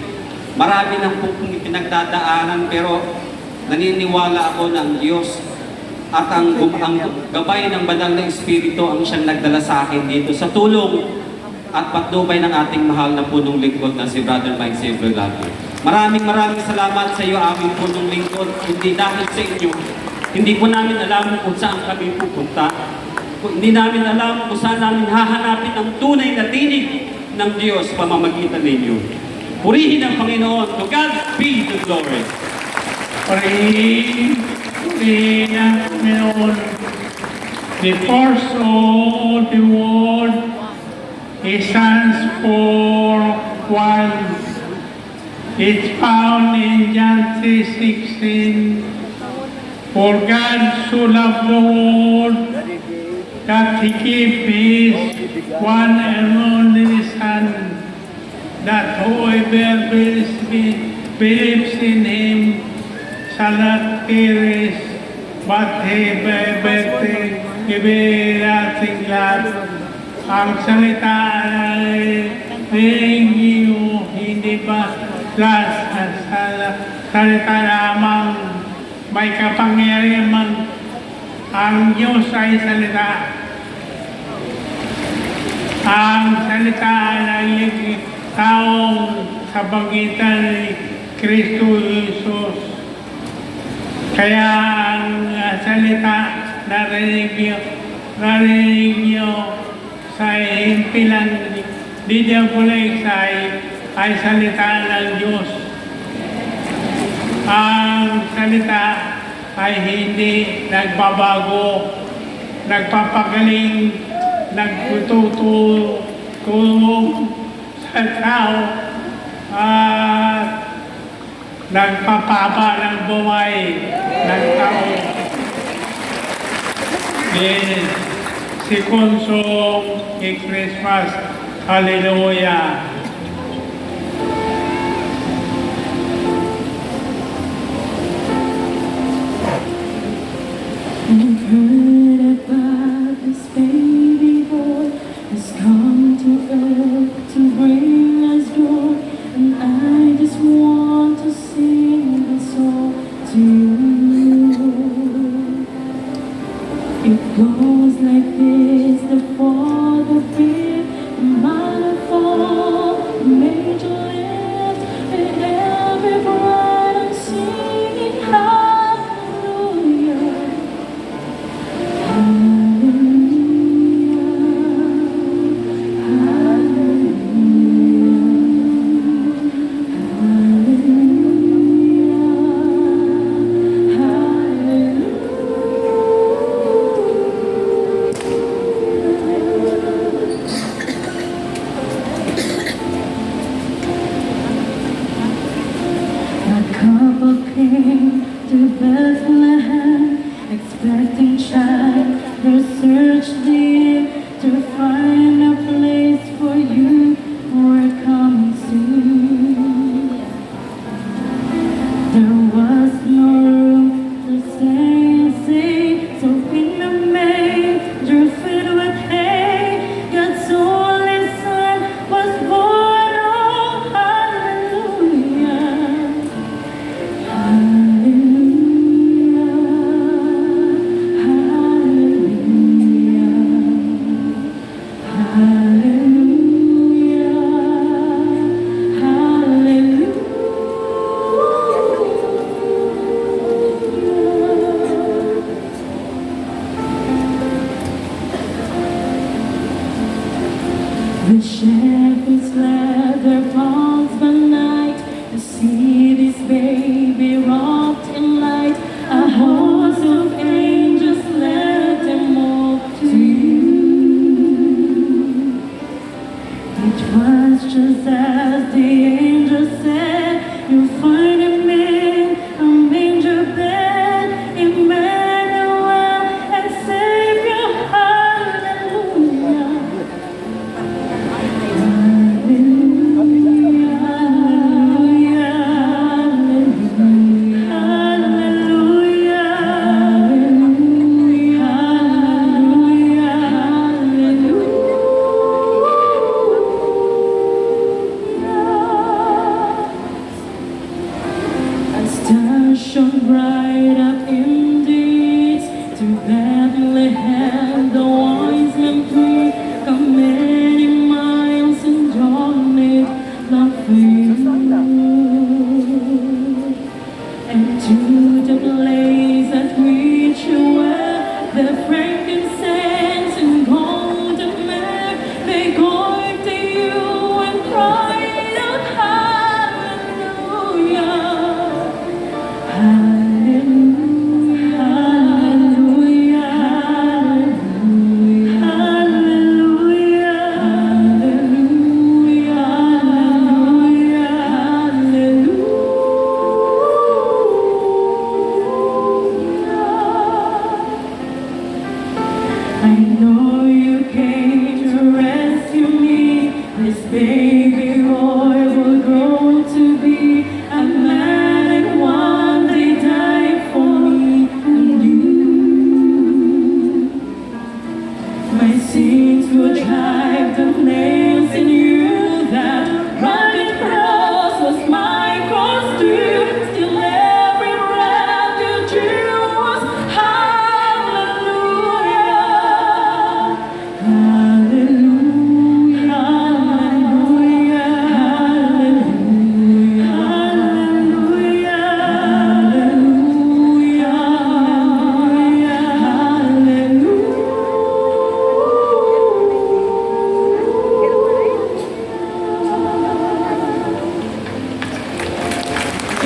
Marami nang po pinagdadaanan pero naniniwala ako ng Diyos at ang gabay ng banal na Espiritu ang siyang nagdala sa akin dito sa tulong at patnubay ng ating mahal na punong lingkod na si Brother Mike Severlato. Maraming salamat sa iyo, aming punong lingkod. Hindi dahil sa inyo, hindi po namin alam kung saan kami pupunta. Hindi namin alam kung saan namin hahanapin ang tunay na tinig ng Diyos pamamagitan ninyo. Purihin ang Panginoon. To God be the glory. Purihin ang Panginoon. The first of the word, it stands for one. It's found in John 3:16. For God so loved the world that He gave His one and only Son, that whoever believes in Him shall not perish ibinating lahat. Ang salita ay religyo, hindi ba salita lamang may kapangyarihan. Ang Diyos ay salita. Ang salita ay taong sa pagitan ni Kristo Jesus. Kaya ang salita narinig niyo sa himpilan di Diabolisay ay salita ng Diyos. Ang salita ay hindi nagbabago, nagpapagaling, nagtutulong sa tao at nagpapaba ng buhay ng tao. Si Konsong Christmas. Hallelujah. I've heard about this baby boy who's come to earth to bring us joy, and I just want to sing a song to you. It goes like this: the Father bid, the Mother fall, the Major lift, and every bride I'm singing hallelujah. A couple came to Bethlehem, expecting child. They searched deep to find a place for you. We're coming soon. There was no room to stay and sing, so in the manger filled with hay, God's only Son was born. Oh, hallelujah. The shepherds left their palms by night to see this baby wrapped in light. A host of angels led them all to you. It was just as the angel said, you'll find him in a manger bed, Emmanuel and Savior. Hallelujah. A star shone bright up in the east, to Bethlehem the wise men flee, come many miles and journeyed the field, and to the place at which you were, the frankincense and golden myrrh, they called to you and cried out, hallelujah. Hallelujah.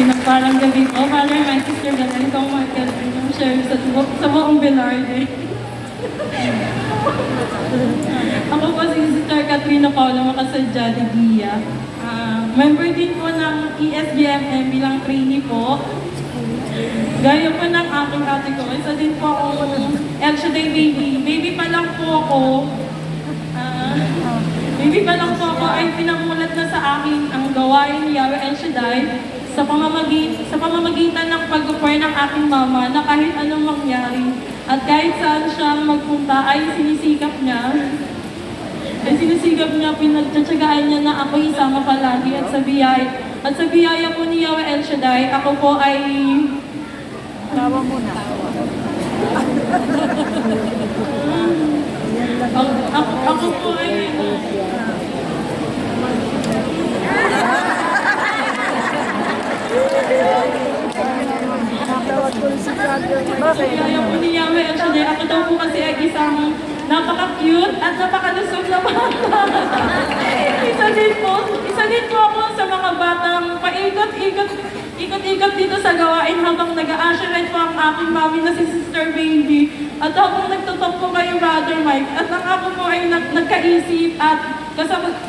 Pinagpalang gabi po, Father, my sister, ganun ko Michael, ang share sa buong Velarde. Ako po si Sister Katrina Paula Makasadya de Guia. Member din po ng ESBMM bilang trainee po. Gaya po ng aking ate ko, isa din po akong El Shaddai baby. Baby pa lang po ako. Baby pa lang po ako ay pinamulat na sa akin ang gawain ni Yahweh El Shaddai sa pamamagitan ng pag-refer ng aking mama na kahit anong mangyari at kahit saan siya magpunta ay sinisikap niya, pinagtsatsagaan niya na ako isama palagi at sa biyaya po ni Yahweh El Shaddai, ako po ay Tawa muna. ako po ay kaya po ni Yahweh El Shaddai, ako daw po kasi ay isang napaka-cute at napakalusog na bata. isa din po ako sa mga batang paikot-ikot dito sa gawain habang nag-a-usherate po ang aking mami na si Sister Baby. At habang nagtutok po kayo, Brother Mike, at nang ako po ay nagkaisip at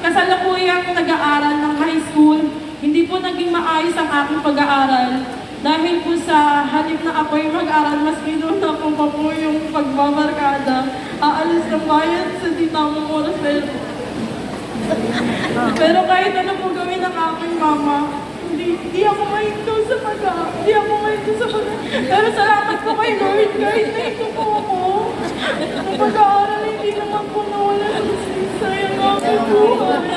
kasalukuyang nag-aaral ng high school, hindi po naging maayos ang aking pag-aaral. Dahil po sa halip na ako'y mag-aral, mas inuna ko pa po yung pagbabarkada. Aalis ng bayan sa di tamang oras pero kahit ano po gawin ng aking mama, hindi ako mahinto sa pero salamat po kay Lord, kahit na ito po ako. Ang pag-aaral, hindi naman po nawala sa sayang aking buhay.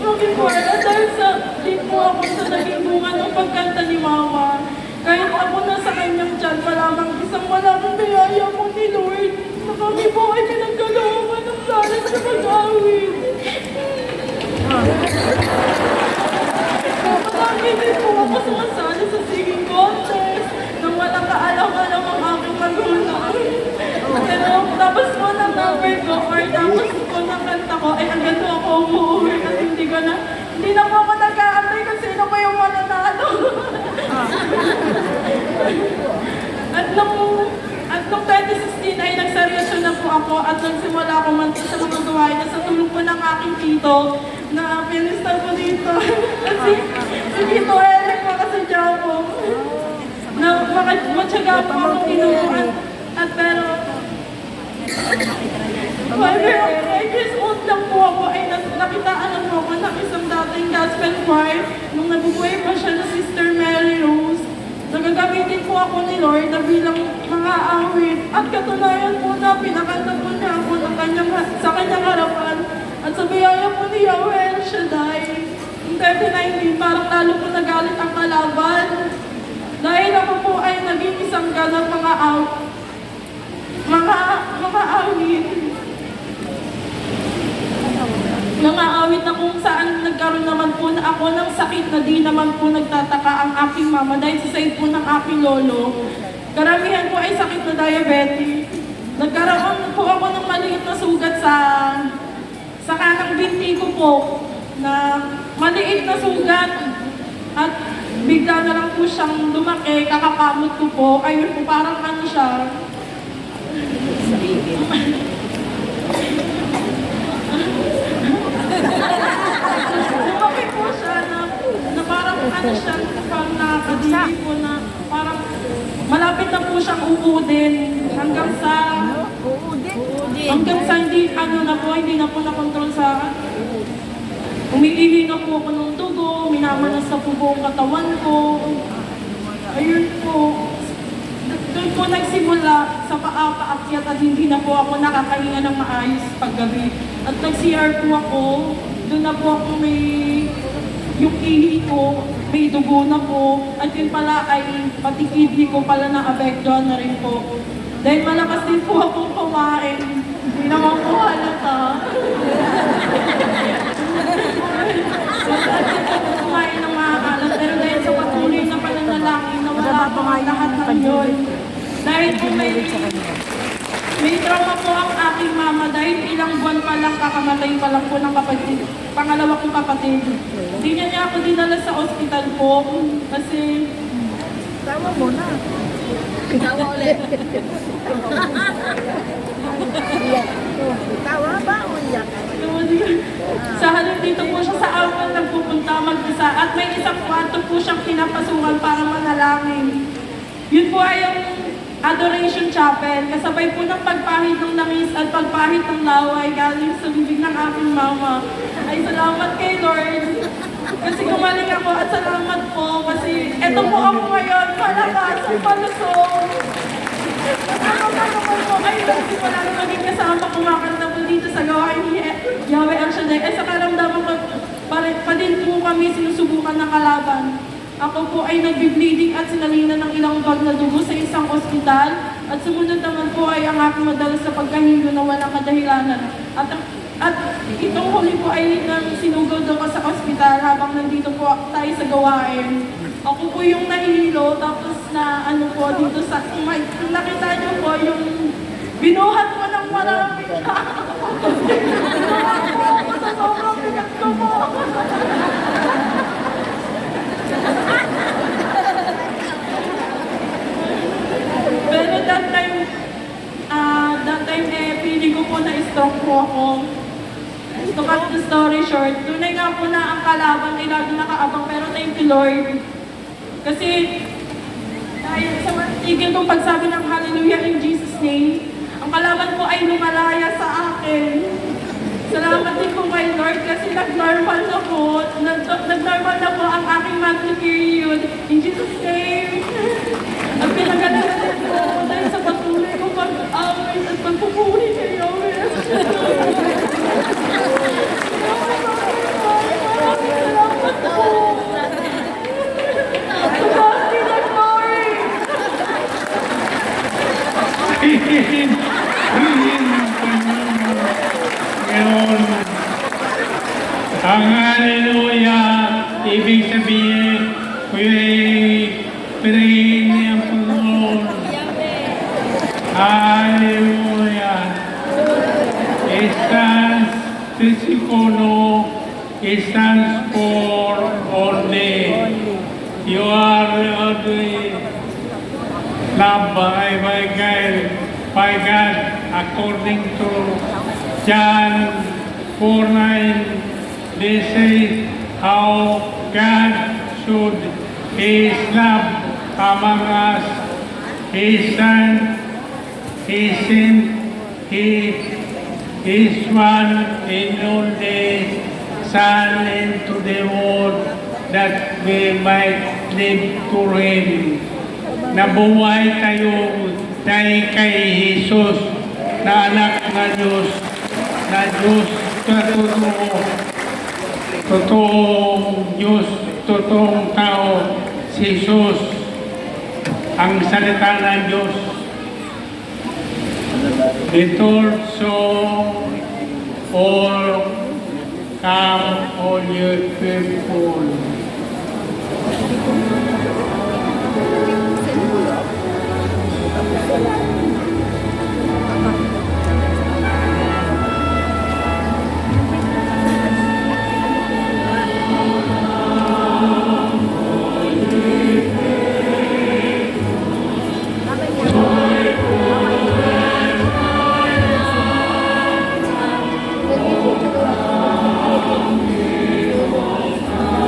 Maging quiet dahil din po ako sa naging bunga ng pagkanta ni Mama. Kahit ako nasa kanyang tiyan pa lamang isang malaking biyaya po ni Lord na kami po ay pinaggagawa ng planet sa pag-awit. Marami din po ako sumasali sa singing contest nang walang kaalam-alam ang aking magulang. Pero tapos po ng number ko or tapos po ng kanta ko ay hanggang doon ako umuwi at hindi na po ako nag-aantay kung sino pa yung mananalo. At nung 2016 ay nagseryoso na po ako at nagsimula ako mantin sa mga gawain sa tulong po ng aking tito na pinista po dito. Kasi si Tito Eric Makasadya po na matyaga po akong tinuruan at pero 5 years old lang po ako ay nakitaan na po ako ng isang dating gospel choir nung nabubuhay pa siya na Sister Mary Rose. Nagagamitin po ako ni Lord na bilang mga awit at katunayan po na pinakanta po niya ako sa kanyang harapan at sa biyaya po ni Yahweh El Shaddai. In 2019, parang lalo po nagalit ang kalaban dahil ako po ay naging isang ganang mga awit na kung saan nagkaroon naman po na ako ng sakit na di naman po nagtataka ang aking mama dahil sa side po ng aking lolo. Karamihan po ay sakit na diabetes. Nagkaroon po ako ng maliit na sugat sa kanang binti ko po na maliit na sugat at bigla na lang po siyang lumaki, kakakamot ko po. Ayun po, parang ano siya. Lumaki po siya na parang ano siya, parang nakakadili po na parang malapit na po siyang uudin hanggang sa hindi na po nakontrol sa umiihi na po ako ng dugo, minamanas na po buong katawan ko. Ayun po. Doon po nagsimula sa paa-paakyat at hindi na po ako nakakahinga ng maayos paggabi. At nag-CR po ako, doon na po ako yung ihi ko, may dugo na po. At yun pala ay pati kidney ko pala na-apektuhan na rin po. Dahil malakas din po akong kumain, hindi naman po halata. Kumain ng mga alat, pero dahil sa patuloy na pananalangin na wala po ang lahat ng yun. Dahil po may trauma po ang aking mama dahil ilang kakamatay pa lang po ng pangalawa kong kapatid. Hindi niya ako dinala sa ospital po kasi Tawa mo na. Tawa ulit. Tawa ba o iyak? sa halip dito po siya sa amin nagpupunta mag-isa at may isang kwarto po siyang pinapasukan para manalangin. Yun po ay yung Adoration Chapel, kasabay po ng pagpahid ng langis at pagpahid ng laway galing sa bibig ng aking mama. Ay salamat kay Lord. Kasi gumaling ako at salamat po kasi eto po ako ngayon, malakas at palusong. Ako naman po kayo kasi wala na maging kasama kumakanta po dito sa gawain ni Yahweh El Shaddai. Ay sa karamdaman ko, pa din po kami sinusubukan ng kalaban. Ako po ay nagbi-bleeding at sinalinan ng ilang bag na dugo sa isang ospital. At sumunod naman po ay ang aking madalas sa pagkahilo na walang kadahilanan. At itong huli po ay nang sinugod ako sa ospital habang nandito po tayo sa gawain. Ako po yung nahihilo tapos na ano po dito sa... Kung nakita niyo po yung binuhat ko ng marami. Sa sobrang bigat ko po. Pero that time pili ko po na stroke po ako. To cut the story short, tunay nga po na ang kalaban ay lagi nakaabang pero thank you Lord. Kasi dahil sa matigil kong pagsabi ng hallelujah in Jesus name, ang kalaban ko ay lumalaya sa akin. Salamat din po kay Lord kasi nag-normal na po. Nag-normal na po ang aking monthly period. In Jesus name. At pinagalaman din po ako dahil sa patuloy ko pag-away at pagpupuri kay Yahweh. Salamat po. To God be the glory. Ngayon, ang hallelujah, ibig sabihin, pinahin niya ang Panginoon. Hallelujah. Stands physical, stands for only. You are only loved by God according to John 4:9. This is how God showed His love among us. He sent His one and only Son into the world that we might live through Him. Nabuhay tayo dahil kay Jesus na anak na Diyos na totoong Diyos, totoong tao, si Jesus, ang salita ng Diyos. It also all come all you people.